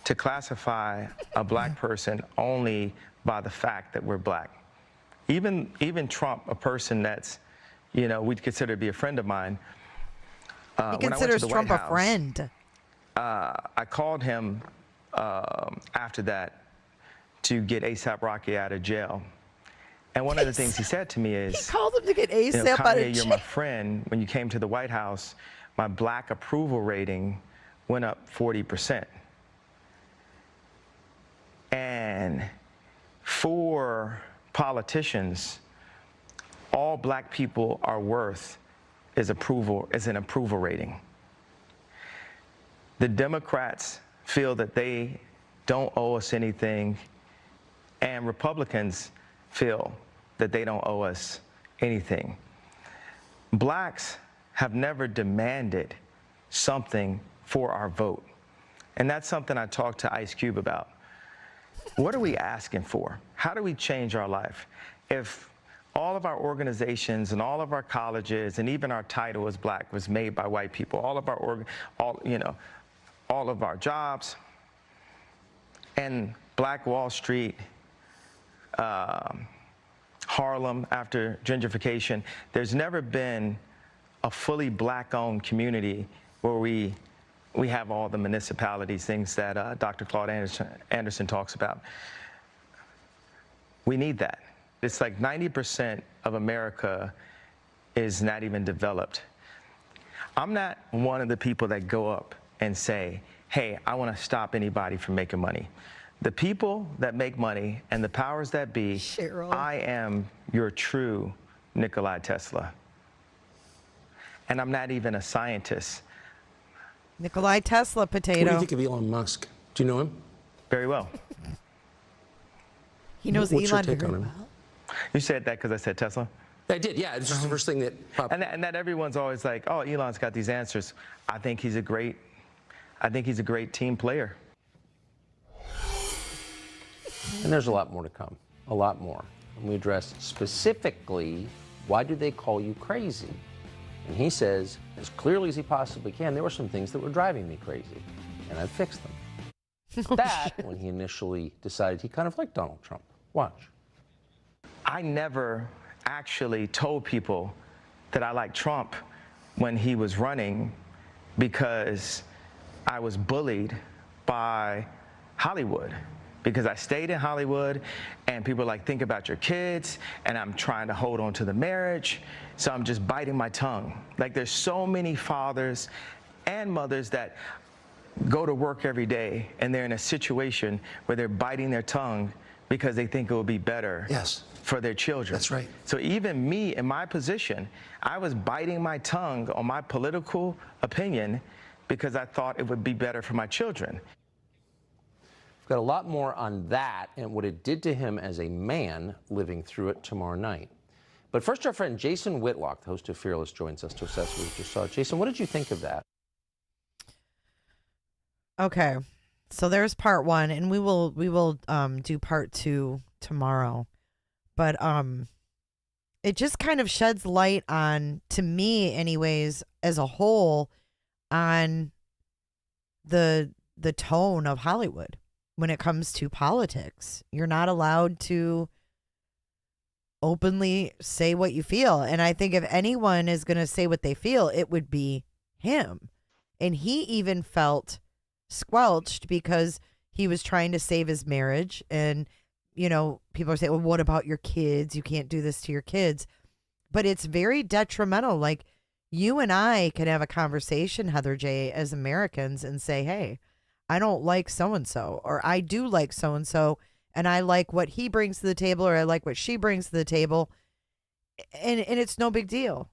to classify a black person only by the fact that we're black. Even Trump, a person that's, you know, we'd consider to be a friend of mine. He considers Trump a friend. I called him after that to get A$AP Rocky out of jail. And one of the things he said to me is, he called him to get A$AP you know, out of Kanye, jail. you're my friend. When you came to the White House, my black approval rating went up 40%. And for politicians, all black people are worth is an approval rating. The Democrats feel that they don't owe us anything, and Republicans feel that they don't owe us anything. Blacks have never demanded something for our vote. And that's something I talked to Ice Cube about. What are we asking for? How do we change our life? If all of our organizations and all of our colleges and even our title as black was made by white people, all of our jobs, and Black Wall Street, Harlem after gentrification, there's never been a fully black-owned community where we have all the municipalities, things that Dr. Claude Anderson talks about. We need that. It's like 90% of America is not even developed. I'm not one of the people that go up and say, hey, I want to stop anybody from making money. The people that make money and the powers that be, Cheryl. I am your true Nikola Tesla. And I'm not even a scientist. Nikolai Tesla potato. What do you think of Elon Musk? Do you know him? Very well. He knows What's your Elon take very on him? well. You said that because I said Tesla? I did, yeah. It's just the first thing that popped. And that everyone's always like, oh, Elon's got these answers. I think he's a great team player. And there's a lot more to come, a lot more. And we address specifically, why do they call you crazy? And he says, as clearly as he possibly can, there were some things that were driving me crazy, and I've fixed them. That, when he initially decided he kind of liked Donald Trump. Watch. I never actually told people that I liked Trump when he was running because I was bullied by Hollywood. Because I stayed in Hollywood and people are like, think about your kids, and I'm trying to hold on to the marriage, so I'm just biting my tongue. Like, there's so many fathers and mothers that go to work every day and they're in a situation where they're biting their tongue because they think it will be better for their children. That's right. So even me in my position, I was biting my tongue on my political opinion because I thought it would be better for my children. We've got a lot more on that and what it did to him as a man living through it tomorrow night. But first, our friend Jason Whitlock, the host of Fearless, joins us to assess what we just saw. Jason, what did you think of that? Okay, so there's part one, and we will do part two tomorrow. But it just kind of sheds light on, to me anyways, as a whole, on the tone of Hollywood when it comes to politics. You're not allowed to openly say what you feel. And I think if anyone is going to say what they feel, it would be him. And he even felt squelched because he was trying to save his marriage. And, you know, people are saying, well, what about your kids? You can't do this to your kids. But it's very detrimental. Like, you and I can have a conversation, Heather J., as Americans and say, hey, I don't like so-and-so, or I do like so-and-so, and I like what he brings to the table, or I like what she brings to the table, and it's no big deal.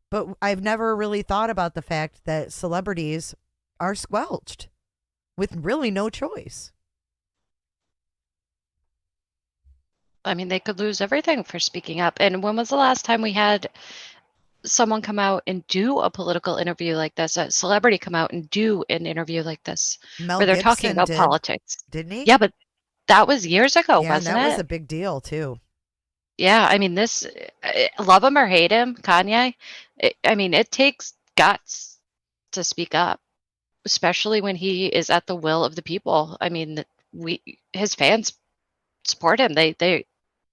But I've never really thought about the fact that celebrities are squelched with really no choice. I mean, they could lose everything for speaking up. And when was the last time we had someone come out and do a political interview like this, a celebrity come out and do an interview like this, Mel where they're Gibson talking about politics? Didn't he? Yeah, but that was years ago, Yeah, wasn't that it? was a big deal, too. Yeah, I mean, this, love him or hate him, Kanye, I mean, it takes guts to speak up, especially when he is at the will of the people. I mean, his fans support him.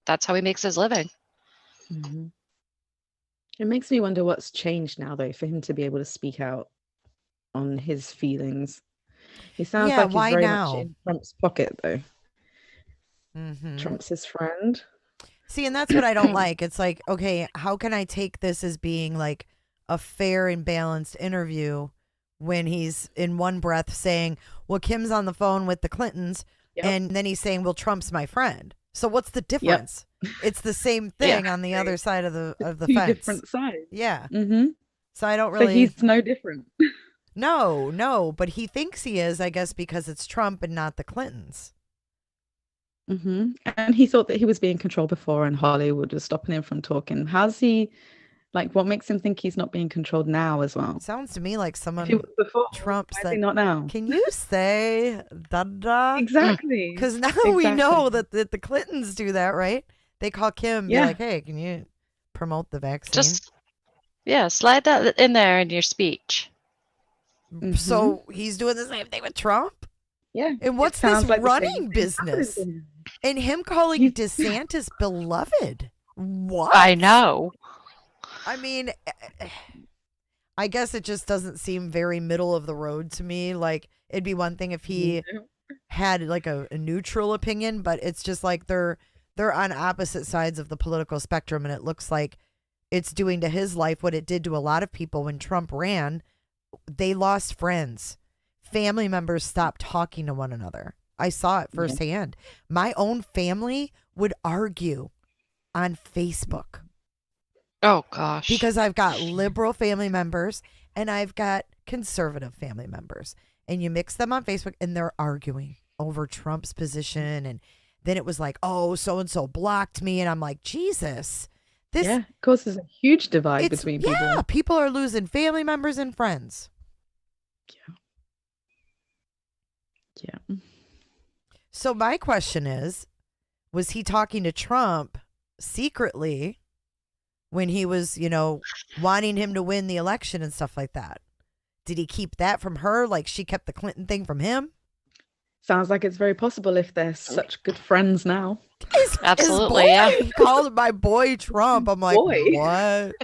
That's how he makes his living. Mm-hmm. It makes me wonder what's changed now, though, for him to be able to speak out on his feelings. He sounds like he's very much in Trump's pocket, though. Mm-hmm. Trump's his friend. See, and that's what I don't like. It's like, okay, how can I take this as being like a fair and balanced interview when he's in one breath saying, well, Kim's on the phone with the Clintons, and then he's saying, well, Trump's my friend. So what's the difference? It's the same thing on the other side of the Two fence. different sides. Yeah. Mm-hmm. So I don't really. So he's no different. No, but he thinks he is, I guess, because it's Trump and not the Clintons. Mm-hmm. And he thought that he was being controlled before, and Hollywood was stopping him from talking. How's he? Like, what makes him think he's not being controlled now as well? Sounds to me like someone before, Trump said, not now. Can you say da-da? Exactly. Because now we know that the Clintons do that, right? They call Kim and be like, hey, can you promote the vaccine? Just, slide that in there in your speech. Mm-hmm. So he's doing the same thing with Trump? Yeah. And what's this like running business? And him calling DeSantis beloved? What? I know. I mean, I guess it just doesn't seem very middle of the road to me. Like, it'd be one thing if he had like a neutral opinion, but it's just like they're on opposite sides of the political spectrum, and it looks like it's doing to his life what it did to a lot of people when Trump ran. They lost friends. Family members stopped talking to one another. I saw it firsthand. My own family would argue on Facebook. Oh, gosh. Because I've got liberal family members and I've got conservative family members. And you mix them on Facebook and they're arguing over Trump's position. And then it was like, oh, so-and-so blocked me. And I'm like, Jesus. This causes a huge divide between people. Yeah, people are losing family members and friends. Yeah. So my question is, was he talking to Trump secretly when he was, wanting him to win the election and stuff like that? Did he keep that from her like she kept the Clinton thing from him? Sounds like it's very possible if they're such good friends now. Absolutely, yeah. He called my boy Trump. I'm like, Boy. what?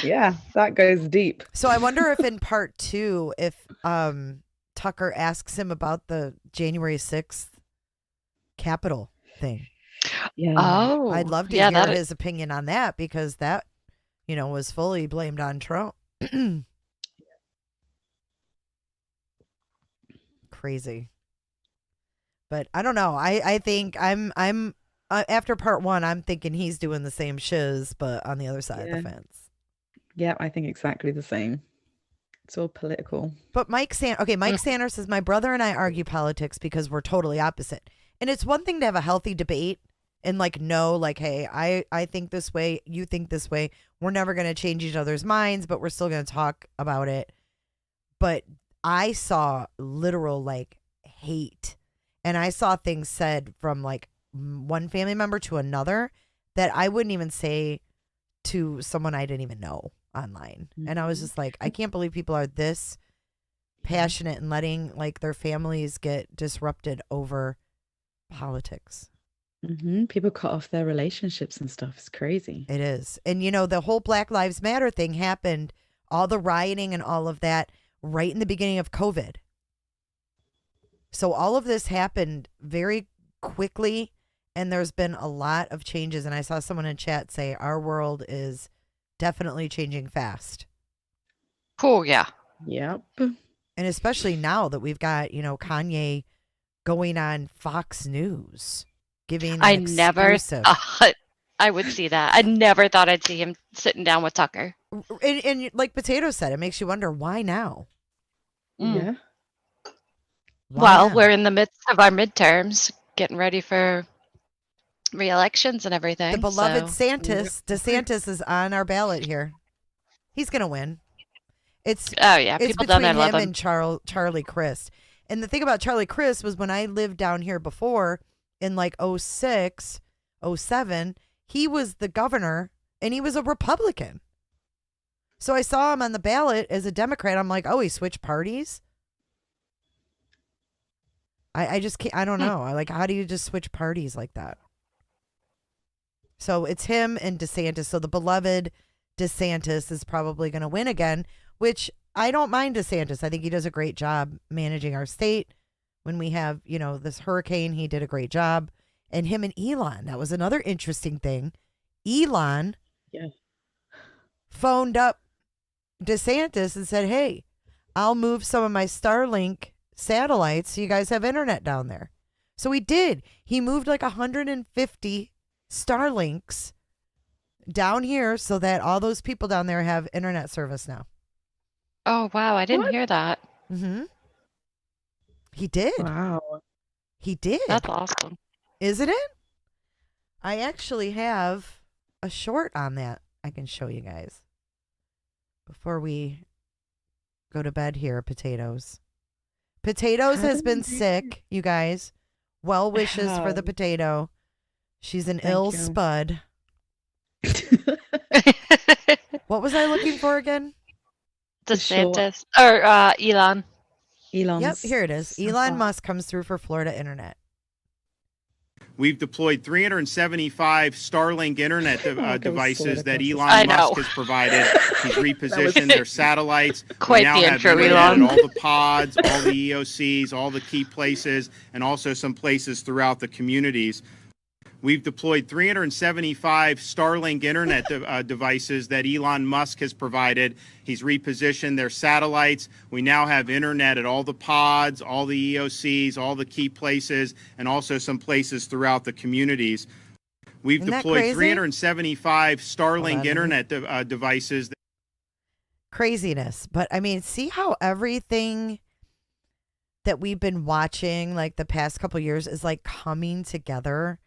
Yeah, that goes deep. So I wonder if in part 2, if Tucker asks him about the January 6th Capitol thing. Yeah. Oh, I'd love to hear his opinion on that, because that, was fully blamed on Trump. Crazy. But I don't know. I think I'm after part 1, I'm thinking he's doing the same shiz, but on the other side of the fence. Yeah, I think exactly the same. It's all political. But Mike Sanders says, my brother and I argue politics because we're totally opposite. And it's one thing to have a healthy debate and hey, I think this way, you think this way. We're never going to change each other's minds, but we're still going to talk about it. But I saw literal hate. And I saw things said from one family member to another that I wouldn't even say to someone I didn't even know online. Mm-hmm. And I was just like, I can't believe people are this passionate and letting their families get disrupted over politics. Mm-hmm. People cut off their relationships and stuff. It's crazy. It is. And the whole Black Lives Matter thing happened, all the rioting and all of that, right in the beginning of COVID. So all of this happened very quickly, and there's been a lot of changes. And I saw someone in chat say our world is definitely changing fast. Cool, yeah. Yep. And especially now that we've got, Kanye going on Fox News, giving I never thought I would see that. I never thought I'd see him sitting down with Tucker. And like Potato said, it makes you wonder, why now? Yeah. Well, we're in the midst of our midterms, getting ready for re-elections and everything. The beloved DeSantis is on our ballot here. He's gonna win. It's people down there between love him him. and Charlie Crist. And the thing about Charlie Crist was, when I lived down here before in 06, 07, he was the governor and he was a Republican. So I saw him on the ballot as a Democrat. I'm like, oh, he switched parties. I just can't, I don't know. How do you just switch parties like that? So it's him and DeSantis. So the beloved DeSantis is probably going to win again, which I don't mind DeSantis. I think he does a great job managing our state. When we have, this hurricane, he did a great job. And him and Elon, that was another interesting thing. Elon phoned up DeSantis and said, hey, I'll move some of my Starlink satellites so you guys have internet down there. So he did. He moved 150 Starlinks down here so that all those people down there have internet service now. Oh, wow. I didn't hear that. Mm-hmm. He did. Wow. He did. That's awesome. Isn't it? I actually have a short on that I can show you guys before we go to bed here. Potatoes has been sick, you guys. Well wishes for the potato. She's an ill spud. What was I looking for again? DeSantis or Elon. Yep, here it is. Elon Musk comes through for Florida internet. We've deployed 375 Starlink internet devices that Elon Musk has provided. He's repositioned their satellites. Quite we now the have intro, internet Elon. at all the pods, all the EOCs, all the key places, and also some places throughout the communities. We've deployed 375 Starlink internet devices that Elon Musk has provided. He's repositioned their satellites. We now have internet at all the pods, all the EOCs, all the key places, and also some places throughout the communities. We've Isn't that deployed crazy? 375 Starlink internet devices. Craziness. But I mean, see how everything that we've been watching the past couple years is coming together.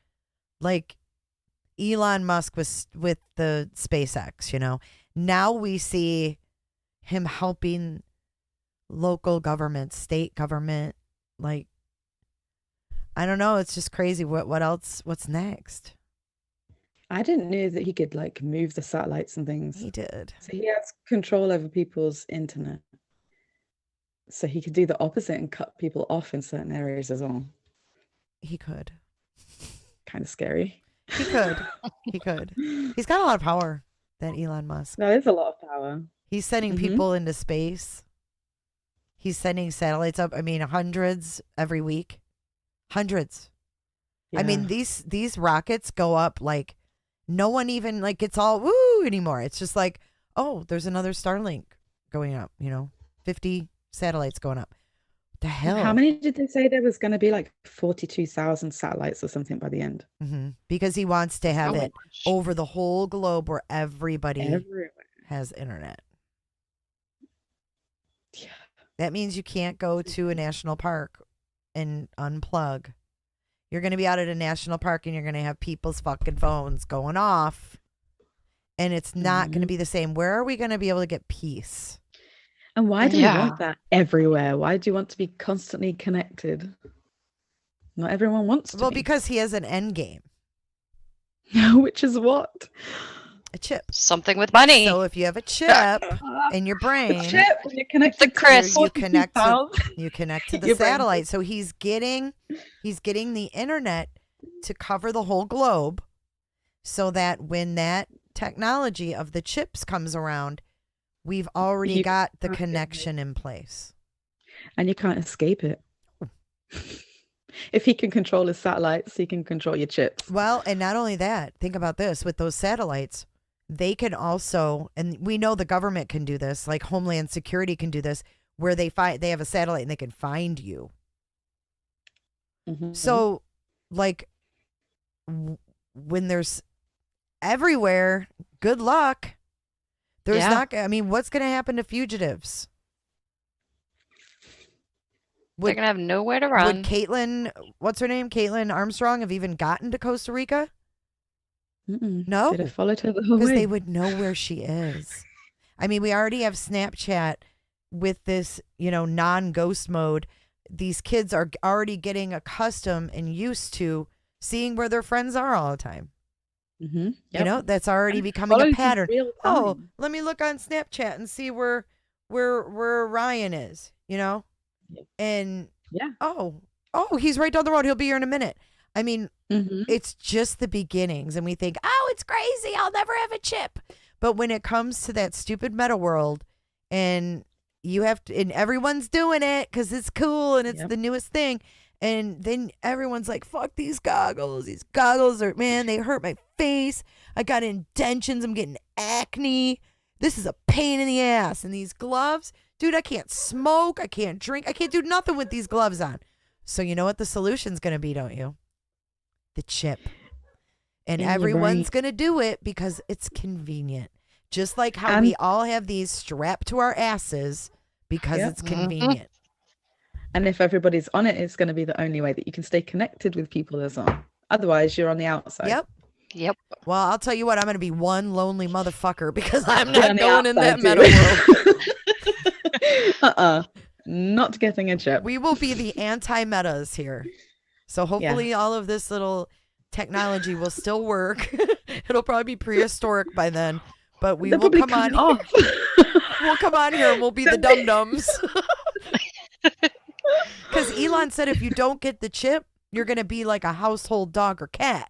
Elon Musk was with the SpaceX, Now we see him helping local government, state government. I don't know. It's just crazy. What else? What's next? I didn't know that he could like move the satellites and things. He did. So he has control over people's internet. So he could do the opposite and cut people off in certain areas as well. He could. Kind of scary. He could. He could. He's got a lot of power, that Elon Musk. That is a lot of power. He's sending people into space. He's sending satellites up. I mean, hundreds every week. Hundreds. Yeah. I mean, these rockets go up like no one even like it's all woo anymore. It's just like, oh, there's another Starlink going up, 50 satellites going up. What the hell? How many did they say there was going to be? Like 42,000 satellites or something by the end? Because he wants to have it over the whole globe where everybody has internet. Yeah. That means you can't go to a national park and unplug. You're going to be out at a national park and you're going to have people's fucking phones going off. And it's not going to be the same. Where are we going to be able to get peace? And why do you want that everywhere? Why do you want to be constantly connected? Not everyone wants to. Well, because he has an end game. Which is what? A chip. Something with money. So if you have a chip in your brain, you connect to you connect to the satellite. So he's getting the internet to cover the whole globe, so that when that technology of the chips comes around, we've already got the connection in place. And you can't escape it. If he can control his satellites, he can control your chips. Well, and not only that, think about this, with those satellites, they can also, and we know the government can do this, like Homeland Security can do this, where they have a satellite and they can find you. So, like, when there's everywhere, good luck. There's not, I mean, what's going to happen to fugitives? They're going to have nowhere to run. Would Caitlin, what's her name? Caitlin Armstrong have even gotten to Costa Rica? No. They'd have followed her the whole way. Because they would know where she is. I mean, we already have Snapchat with this, non-ghost mode. These kids are already getting accustomed and used to seeing where their friends are all the time. Yep. That's already becoming a pattern. Oh, let me look on Snapchat and see where Ryan is, And oh, he's right down the road. He'll be here in a minute. I mean, it's just the beginnings, and we think, oh, it's crazy. I'll never have a chip. But when it comes to that stupid meta world, and you have to, and everyone's doing it because it's cool and it's the newest thing. And then everyone's like, fuck these goggles. These goggles are, man, they hurt my face. I got indentions. I'm getting acne. This is a pain in the ass. And these gloves, dude, I can't smoke. I can't drink. I can't do nothing with these gloves on. So you know what the solution's going to be, don't you? The chip. And everyone's going to do it because it's convenient. Just like how we all have these strapped to our asses because it's convenient. And if everybody's on it, it's going to be the only way that you can stay connected with people as well. Otherwise, you're on the outside. Yep. Well, I'll tell you what, I'm going to be one lonely motherfucker because I'm not going in that meta world. Not getting a chip. We will be the anti-metas here. So hopefully all of this little technology will still work. It'll probably be prehistoric by then. But we will come on here. We'll come on here and we'll be the dum-dums. Because Elon said if you don't get the chip, you're going to be like a household dog or cat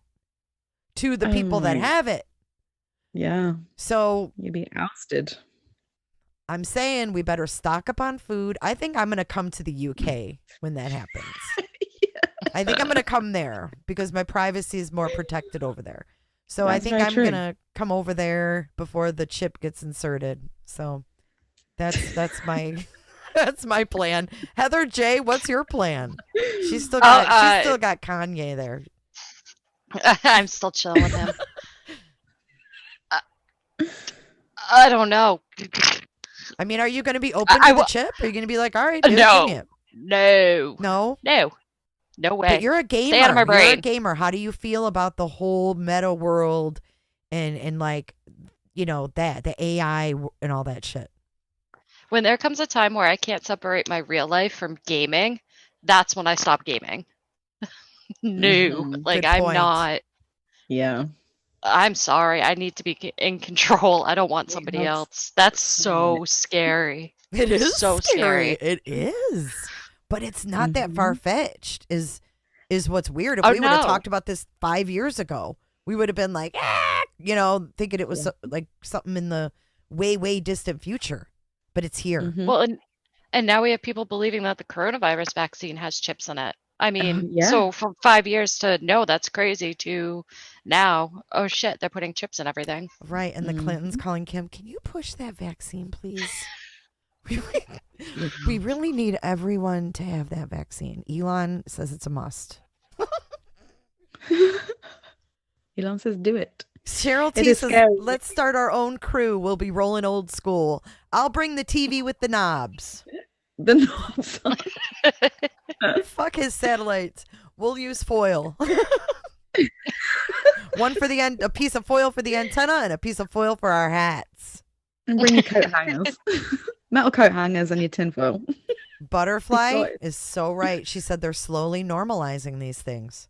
to the people that have it. Yeah. So you'd be ousted. I'm saying we better stock up on food. I think I'm going to come to the UK when that happens. I think I'm going to come there because my privacy is more protected over there. So I think I'm going to come over there before the chip gets inserted. So that's my that's my plan. Heather J, what's your plan? She's still got Kanye there. I'm still chilling with him. I don't know. I mean, are you going to be open to the chip? Are you going to be like, all right, dude, no, give me it? No way. But you're a gamer. Stay out of my brain. You're a gamer. How do you feel about the whole meta world and like, the AI and all that shit? When there comes a time where I can't separate my real life from gaming, that's when I stop gaming. No, like I'm not. Yeah. I'm sorry. I need to be in control. I don't want somebody else. That's so scary. It is so scary. It is. But it's not that far-fetched is what's weird. If Oh, we would have no. talked about this 5 years ago, we would have been like, thinking it was like something in the way, way distant future. But it's here. Well, and now we have people believing that the coronavirus vaccine has chips in it. I mean, yeah. so from 5 years to no, that's crazy to now, oh shit, they're putting chips in everything. Right. And the Clintons calling Kim, can you push that vaccine, please? We really need everyone to have that vaccine. Elon says it's a must. Elon says do it. Cheryl It T is says, scary. let's start our own crew. We'll be rolling old school. I'll bring the TV with the knobs. The knobs. Fuck his satellites. We'll use foil. One for the end, a piece of foil for the antenna and a piece of foil for our hats. And bring your coat hangers. Metal coat hangers and your tinfoil. Butterfly is so right. She said they're slowly normalizing these things.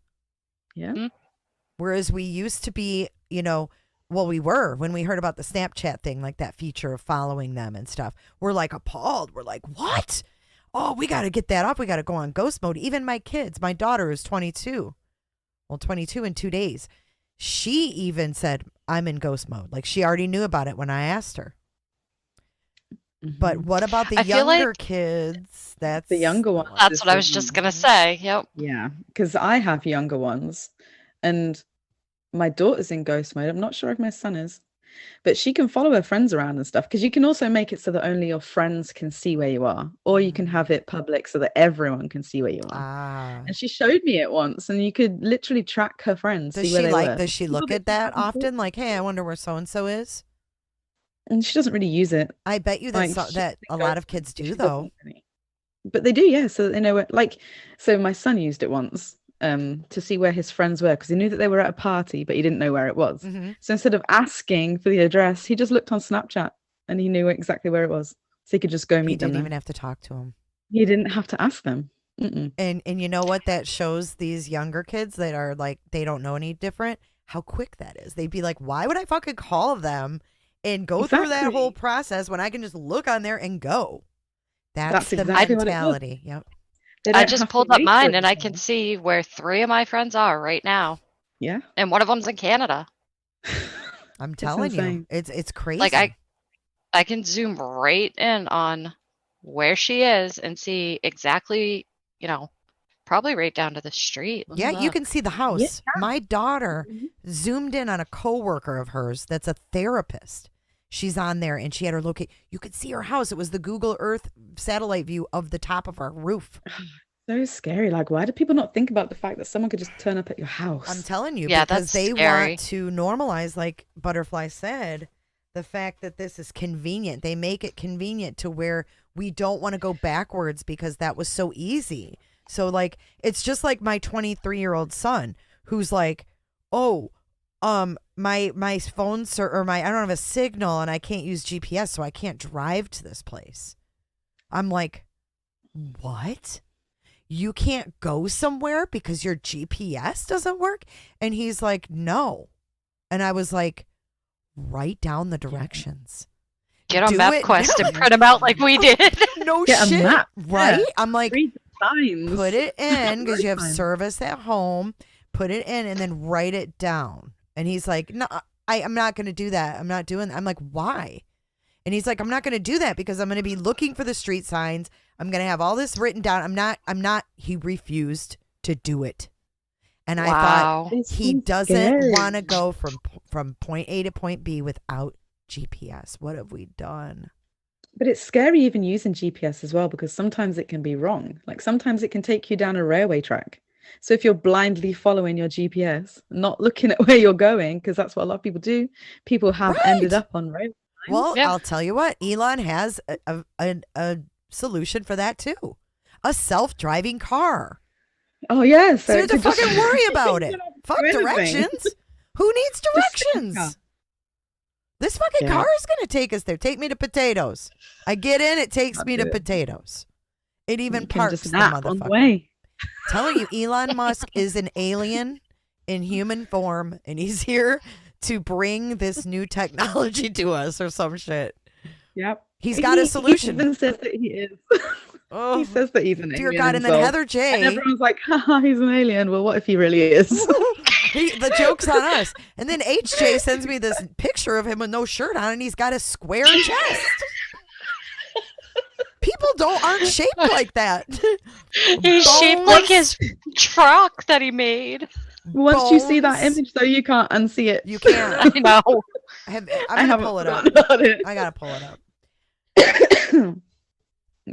Yeah. Whereas we used to be, we were when we heard about the Snapchat thing, like that feature of following them and stuff. We're like appalled. We're like, what? Oh, we got to get that off. We got to go on ghost mode. Even my kids, my daughter is 22. Well, 22 in 2 days. She even said, I'm in ghost mode. Like she already knew about it when I asked her. But what about the I feel like younger kids? That's The younger ones. That's what I was just going to say. Yep. Yeah, because I have younger ones, and my daughter's in ghost mode. I'm not sure if my son is, but she can follow her friends around and stuff, because you can also make it so that only your friends can see where you are, or you can have it public so that everyone can see where you are. Ah. And she showed me it once, and you could literally track her friends. Does see where she they were. does she look at that often? Like, hey, I wonder where so-and-so is? And she doesn't really use it. I bet you Like, that a lot of kids do, She though. doesn't really. But they do, yeah. So they know where, so my son used it once to see where his friends were, because he knew that they were at a party, but he didn't know where it was. So instead of asking for the address, he just looked on Snapchat and he knew exactly where it was. So he could just go meet He them. didn't even have to talk to him. He didn't have to ask them. Mm-mm. And you know what that shows these younger kids that are like, they don't know any different, how quick that is. They'd be like, why would I fucking call them and go through that whole process when I can just look on there and go? That's the exactly what it was. mentality. Yep. They I don't just have to pulled up wait for mine it and I to can come. see where 3 of my friends are right now. Yeah. And one of them's in Canada. I'm telling you, insane. it's crazy. Like I can zoom right in on where she is and see exactly, probably right down to the street. Yeah, you can see the house. Yeah. My daughter zoomed in on a coworker of hers that's a therapist. She's on there and she had her locate. You could see her house. It was the Google Earth satellite view of the top of our roof. So scary. Like, why do people not think about the fact that someone could just turn up at your house? I'm telling you, Yeah, because that's they scary. want to normalize, like Butterfly said, the fact that this is convenient. They make it convenient to where we don't want to go backwards because that was so easy. So, like, it's just like my 23-year-old son who's like, oh, my phone's or I don't have a signal and I can't use GPS, so I can't drive to this place. I'm like, what? You can't go somewhere because your GPS doesn't work? And he's like, no. And I was like, write down the directions. Get on Do it MapQuest now. and print them out like we did. No Get a shit. map. Right? Yeah. I'm like, Read the signs. put it in because you have Right. service at home. Put it in and then write it down. And he's like, no, I'm not going to do that. I'm not doing that. I'm like, why? And he's like, I'm not going to do that because I'm going to be looking for the street signs. I'm going to have all this written down. I'm not. He refused to do it. And I Wow. thought It's he so doesn't scary. want to go from point A to point B without GPS. What have we done? But it's scary even using GPS as well, because sometimes it can be wrong. Like sometimes it can take you down a railway track. So if you're blindly following your GPS, not looking at where you're going, because that's what a lot of people do, people have ended Right. up on railway. Well, Yeah. I'll tell you what, Elon has a solution for that too. A self-driving car. Oh yeah, so So you it have to could just- fucking worry about You it. don't have to Fuck do anything. directions. Who needs Just sit in the car. directions? This fucking Yeah. car is going to take us there. Take me to potatoes. I get in, it takes I'll me do to it. potatoes. It even You can parks just the nap on the motherfucker. way. Telling you, Elon Musk is an alien in human form, and he's here to bring this new technology to us or some shit. Yep. He's got a solution. He even says that he is. Oh, he says that he's an alien. dear God. And then Heather J. And everyone's like, haha, he's an alien. Well, what if he really is? The joke's on us. And then HJ sends me this picture of him with no shirt on, and he's got a square chest. People aren't shaped like that. He's shaped like his truck that he made. Once you see that image, though, you can't unsee it. You can't. I know. I'm gonna pull it up. I gotta pull it up.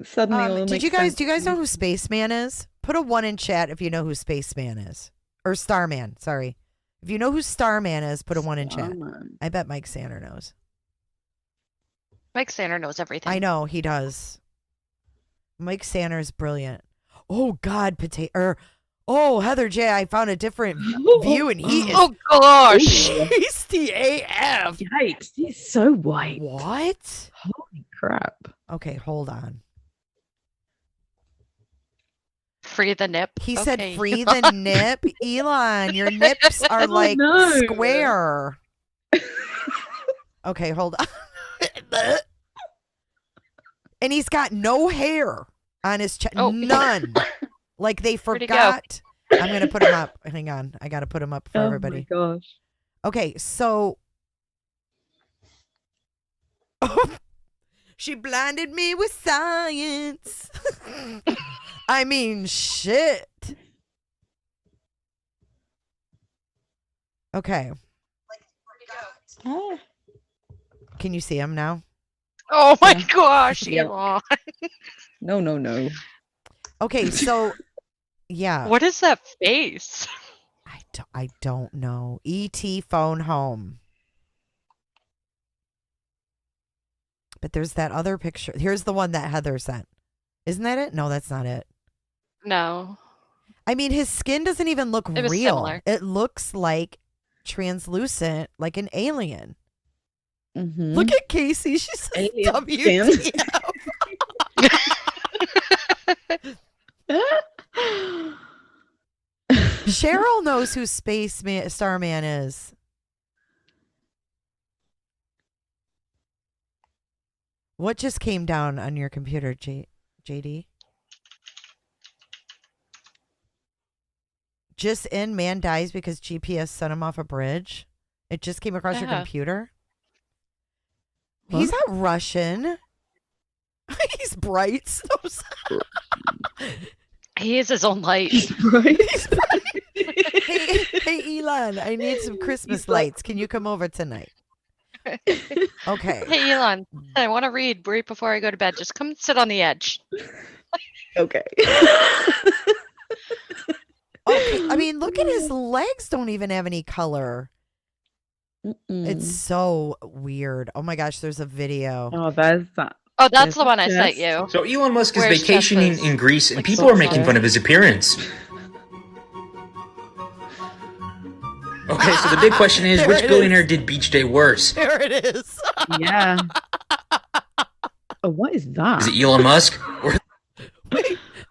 Suddenly, do you guys know who Spaceman is? Put a 1 in chat if you know who Spaceman is, or Starman. Sorry, if you know who Starman is, put a 1 in chat. I bet Mike Sander knows. Mike Sander knows everything. I know he does. Mike Sander is brilliant. Oh God, Heather J. I found a different view, and he is. Oh gosh, tasty AF. Yikes! He's so white. What? Holy crap! Okay, hold on. Free the nip. He said free the nip. Elon, your nips are like square. Okay, hold on. And he's got no hair on his chest. Oh. None. Like they forgot. I'm going to put him up. Hang on. I got to put him up for everybody. Oh my gosh. Okay, so. She blinded me with science. I mean, shit. Okay. Can you see him now? Oh my gosh, Elon. No. Okay, so yeah. What is that face? I don't know. E.T. phone home. But there's that other picture. Here's the one that Heather sent. Isn't that it? No, that's not it. No. I mean, his skin doesn't even look real. Similar. It looks like translucent, like an alien. Mm-hmm. Look at Casey. She says alien WTF. Cheryl knows who Starman is. What just came down on your computer, JD? Just in, man dies because GPS sent him off a bridge. It just came across your computer. What? He's not Russian. He's bright. He is his own light. He's bright. Hey, Elon, I need some Christmas lights. Can you come over tonight? Okay. Hey, Elon, I want to read right before I go to bed. Just come sit on the edge. Okay. Okay. I mean, look at his legs. Don't even have any color. It's so weird. Oh my gosh, there's a video. Oh, that's the one I sent you. So Elon Musk is vacationing in Greece, and people are making fun of his appearance. Okay, so the big question is, which billionaire did Beach Day worse? There it is. Yeah. Oh, what is that? Is it Elon Musk or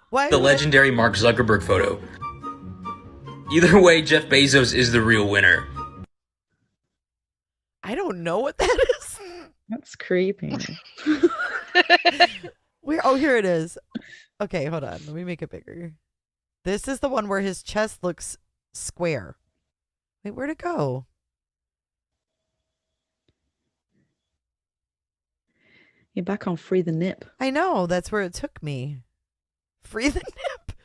Wait, the legendary Mark Zuckerberg photo? Either way, Jeff Bezos is the real winner. I don't know what that is. That's creepy. Here it is. Okay, hold on. Let me make it bigger. This is the one where his chest looks square. Wait, where'd it go? You're back on Free the Nip. I know. That's where it took me. Free the Nip.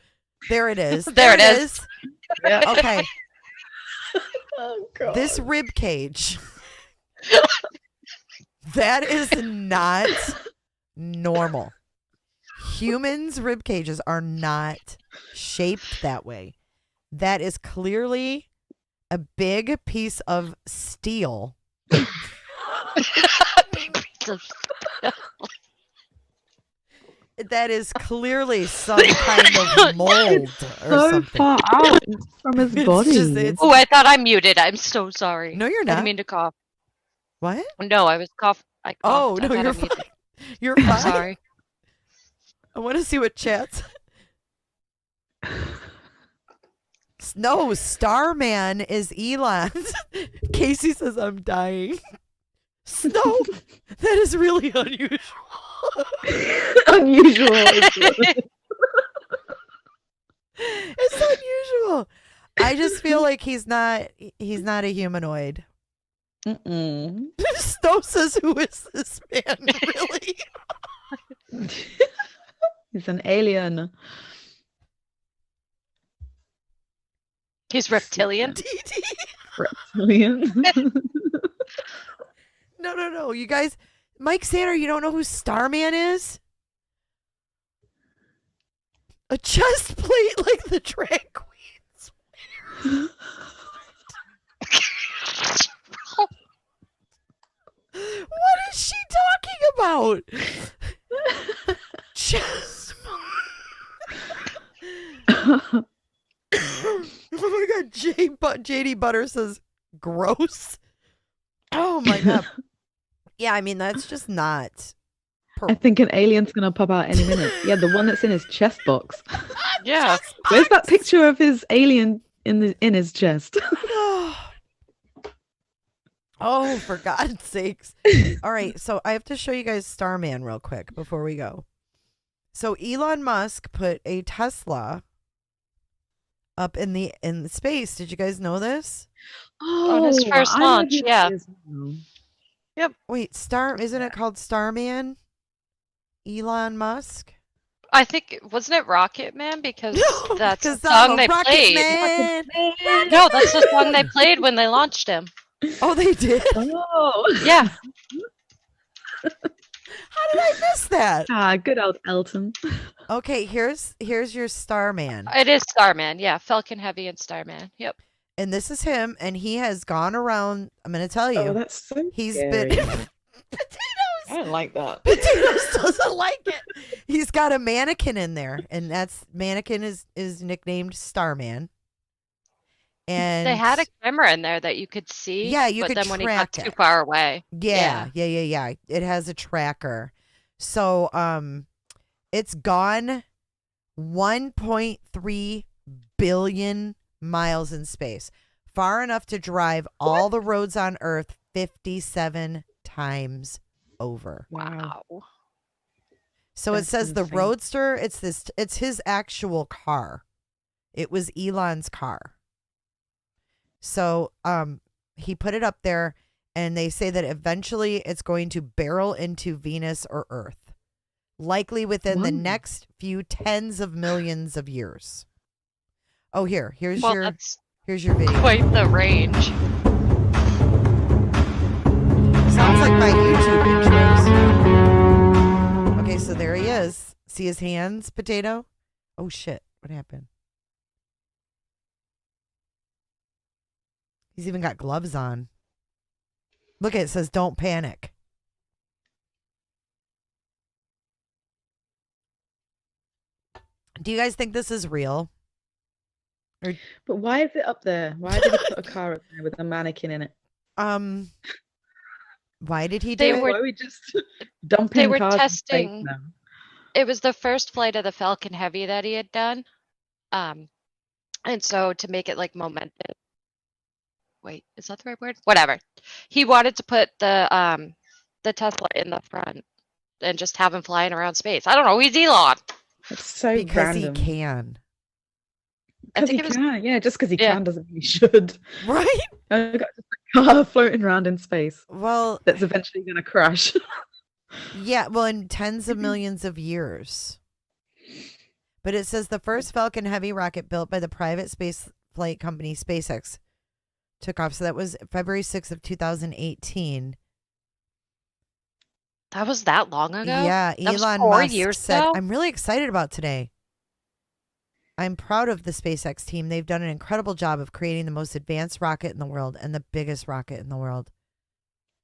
There it is. There it is. Yeah. Okay. Oh, God. This rib cage. That is not normal. Humans' rib cages are not shaped that way. That is clearly a big piece of steel. That is clearly some kind of mold or so something. far out from his body. Oh, I thought I muted. I'm so sorry. No, you're I not. didn't mean to cough. What? No, I was coughing. I coughed. Oh, no, you're fine. You're fine. I'm sorry. I want to see what chat's. No, Starman is Elon's. Casey says I'm dying. Snow, that is really unusual. Unusual. It's unusual. I just feel like he's not a humanoid. Snow says, who is this man, really? He's an alien. He's reptilian. Reptilian. No. You guys, Mike Sander, you don't know who Starman is? A chest plate like the drag queens. What is she talking about? Chest. Oh my God, JD Butter says gross. Oh my God. Yeah, I mean that's just not. I think an alien's gonna pop out any minute. Yeah, the one that's in his chest box. Yeah. Where's that picture of his alien in his chest? Oh, for God's sakes. All right, so I have to show you guys Starman real quick before we go. So Elon Musk put a Tesla up in the space. Did you guys know this? On his first launch, yeah. Yep. Wait, isn't it called Starman? Elon Musk? I think, wasn't it Rocket Man? Because that's the I'm song a they Rocket played. Man. No, that's the song they played when they launched him. Oh, they did? Oh. Yeah. How did I miss that? Good old Elton. Okay, here's your Starman. It is Starman, yeah. Falcon Heavy and Starman. Yep. And this is him, and he has gone around. I'm going to tell you. Oh, that's so he's scary. been I don't like that. Potatoes doesn't like it. He's got a mannequin in there, and that's mannequin is nicknamed Starman. And they had a camera in there that you could see. Yeah, you but could then when he track got it. too far away. Yeah. It has a tracker. So it's gone 1.3 billion miles in space. Far enough to drive all the roads on Earth 57 times over. Wow. So That's it says the insane. Roadster, it's his actual car. It was Elon's car. So he put it up there, and they say that eventually it's going to barrel into Venus or Earth, likely within the next few tens of millions of years. Oh, here's your video. Quite the range. Sounds like my YouTube intros. Okay, so there he is. See his hands, Potato? Oh shit, what happened? He's even got gloves on. Look, it says don't panic. Do you guys think this is real? But why is it up there? Why did he put a car up there with a mannequin in it? Why did he do it? Why are we just dumping They were cars in space testing. now? It was the first flight of the Falcon Heavy that he had done. And so to make it like momentum. Wait, is that the right word? Whatever. He wanted to put the Tesla in the front and just have him flying around space. I don't know. He's Elon. It's so Because random. he can. Because he can. Yeah, just because he can doesn't mean he should. Right? I've got just a car floating around in space. Well, that's eventually going to crash. Yeah, well, in tens of millions of years. But it says the first Falcon Heavy rocket built by the private space flight company SpaceX took off. So that was February 6th of 2018. That was that long ago? Yeah, That was Elon 4 Musk years said, ago? I'm really excited about today. I'm proud of the SpaceX team. They've done an incredible job of creating the most advanced rocket in the world and the biggest rocket in the world.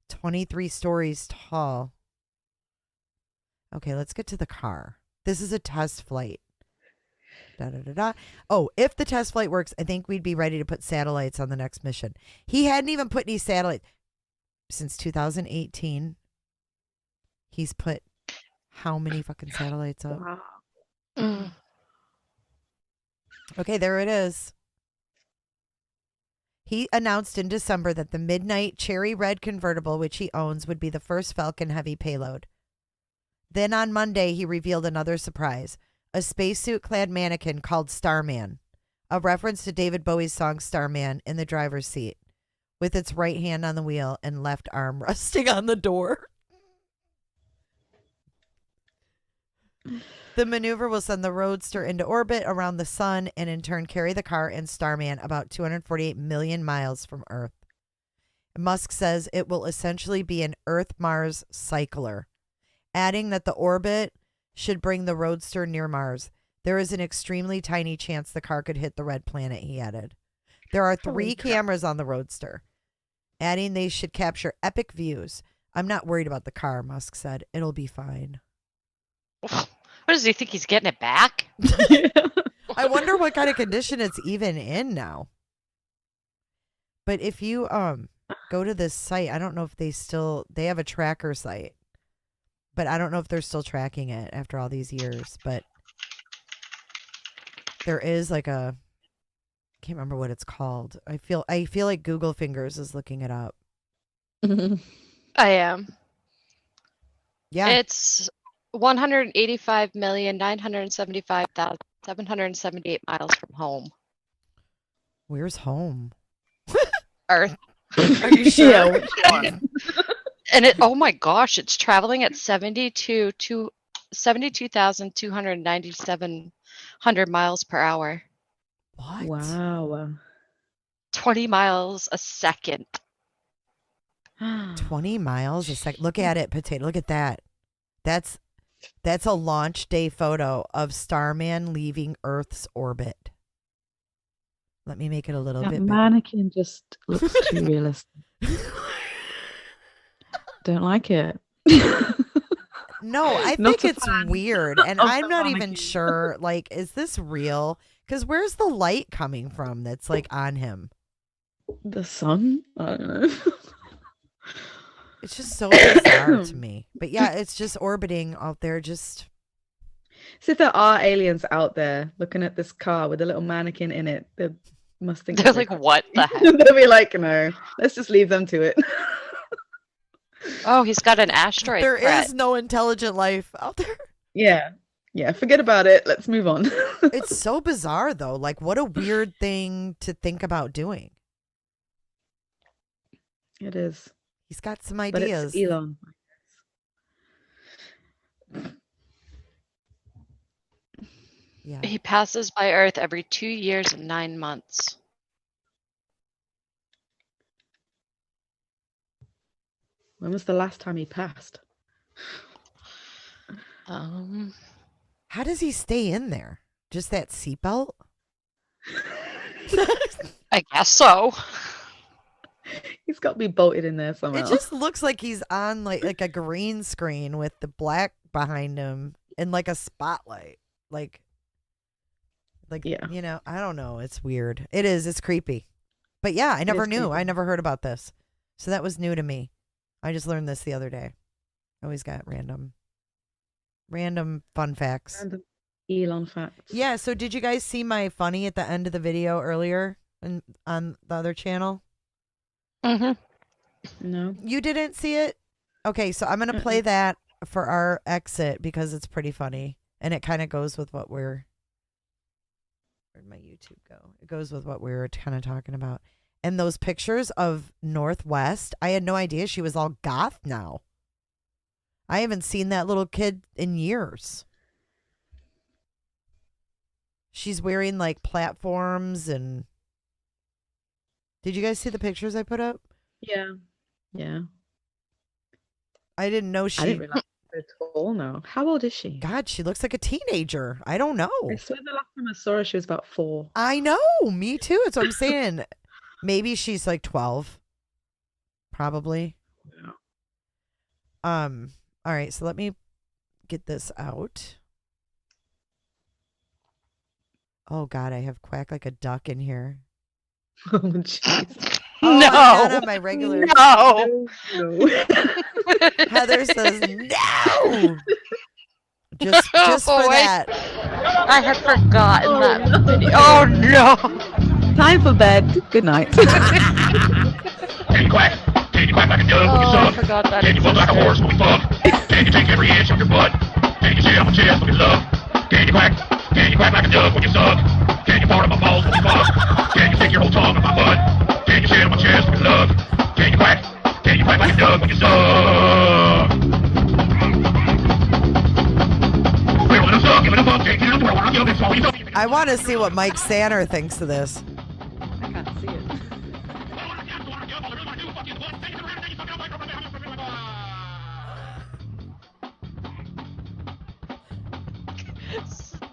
23 stories tall. Okay, let's get to the car. This is a test flight. Da, da, da, da. Oh, if the test flight works, I think we'd be ready to put satellites on the next mission. He hadn't even put any satellites since 2018. He's put how many fucking satellites up? Wow. Mm. Okay, there it is. He announced in December that the midnight cherry red convertible, which he owns, would be the first Falcon Heavy payload. Then on Monday, he revealed another surprise, a spacesuit-clad mannequin called Starman, a reference to David Bowie's song Starman, in the driver's seat, with its right hand on the wheel and left arm resting on the door. The maneuver will send the Roadster into orbit around the sun and in turn carry the car and Starman about 248 million miles from Earth. Musk says it will essentially be an Earth-Mars cycler, adding that the orbit should bring the Roadster near Mars. There is an extremely tiny chance the car could hit the red planet, he added. There are 3 cameras on the Roadster, adding they should capture epic views. I'm not worried about the car, Musk said. It'll be fine. What does he think? He's getting it back? I wonder what kind of condition it's even in now. But if you go to this site, I don't know if they have a tracker site. But I don't know if they're still tracking it after all these years. But there is like I can't remember what it's called. I feel like Google Fingers is looking it up. I am. Yeah. It's 185,975,778 miles from home. Where's home? Earth. Are you sure? And oh my gosh, it's traveling at 72,297 miles per hour. What? Wow. 20 miles a second. 20 miles a second. Look at it, Potato. Look at that. That's a launch day photo of Starman leaving Earth's orbit. Let me make it a little bit bigger. Mannequin just looks too realistic. Don't like it. No, I think it's weird, and I'm not even sure. Like, is this real? Because where's the light coming from that's like on him? The sun? I don't know. It's just so bizarre to me. But yeah, it's just orbiting out there. Just so if there are aliens out there looking at this car with a little mannequin in it, they must think they're like, what the heck? They'll be like, no, let's just leave them to it. Oh, he's got an asteroid there threat. is no intelligent life out there. Yeah, forget about it. Let's move on. It's so bizarre, though. Like, what a weird thing to think about doing. It is. He's got some But ideas. it's Elon. Yeah. He passes by Earth every 2 years and 9 months. When was the last time he passed? How does he stay in there? Just that seatbelt? I guess so. He's got to be bolted in there somehow. It just looks like he's on like a green screen with the black behind him and like a spotlight. Like yeah. You know, I don't know. It's weird. It is. It's creepy. But yeah, I never knew. Creepy. I never heard about this. So that was new to me. I just learned this the other day. I always got random fun facts. Random Elon facts. Yeah, so did you guys see my funny at the end of the video earlier on the other channel? Mm-hmm. No. You didn't see it? Okay, so I'm going to play that for our exit because it's pretty funny. And it kind of goes with what where'd my YouTube go? It goes with what we were kind of talking about. And those pictures of Northwest, I had no idea she was all goth now. I haven't seen that little kid in years. She's wearing like platforms and... Did you guys see the pictures I put up? Yeah. I didn't know she... I didn't realize at all, no. How old is she? God, she looks like a teenager. I don't know. I swear the last time I saw her, she was about 4. I know. Me too. That's what I'm saying. Maybe she's like 12. Probably. Yeah. All right, so let me get this out. Oh God, I have Quack like a duck in here. Oh jeez. Oh, No. I'm not on my regular. No. Heather says no. Just for boy. that. I had forgotten that video. Oh no. Time for bed. Good night. Can you quack? Can you quack like a dove when you Oh, I suck? forgot that Can you fuck like a horse when we fuck? Can you take every inch of your butt? Can you sit on my chest when we love? Can you quack? Can you quack like a dove when you suck? Can you fart on my balls when we fuck? Can you stick your whole tongue in my butt? Can you sit on my chest when we love? Can you quack? Can you quack like a dove when you suck? We're gonna suck, give it a fuck, take it out, we're gonna kill this while we suck. I want to see what Mike Sanner thinks of this. I can't see it.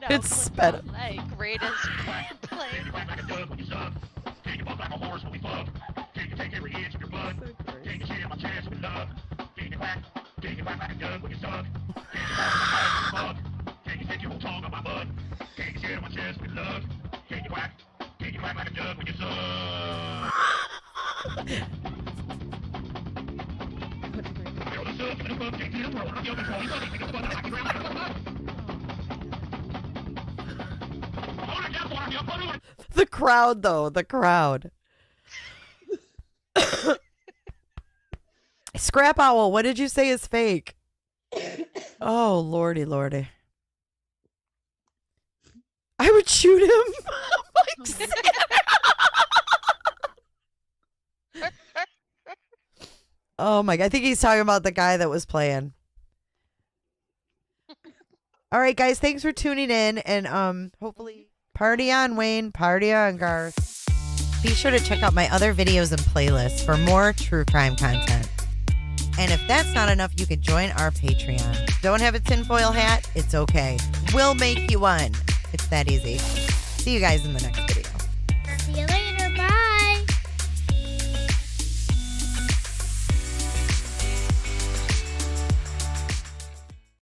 It's sped. Like greatest play. Can you fuck like a horse when we fuck? Can you take every inch of your butt? Can you sit on my chest with love? Can you quack? Can you quack like a dove when you suck? Can you fart on my balls when we fuck? Can you stick your whole tongue on my butt? Can you sit on my chest with love? Can you quack? Can you quack like a dove when you suck? The crowd, though. The crowd. Scrap Owl, what did you say is fake? Oh, lordy, lordy. I would shoot him. Mike Sanner. Oh my God. I think he's talking about the guy that was playing. All right, guys. Thanks for tuning in. And hopefully party on, Wayne. Party on, Garth. Be sure to check out my other videos and playlists for more true crime content. And if that's not enough, you can join our Patreon. Don't have a tinfoil hat? It's okay. We'll make you one. It's that easy. See you guys in the next video.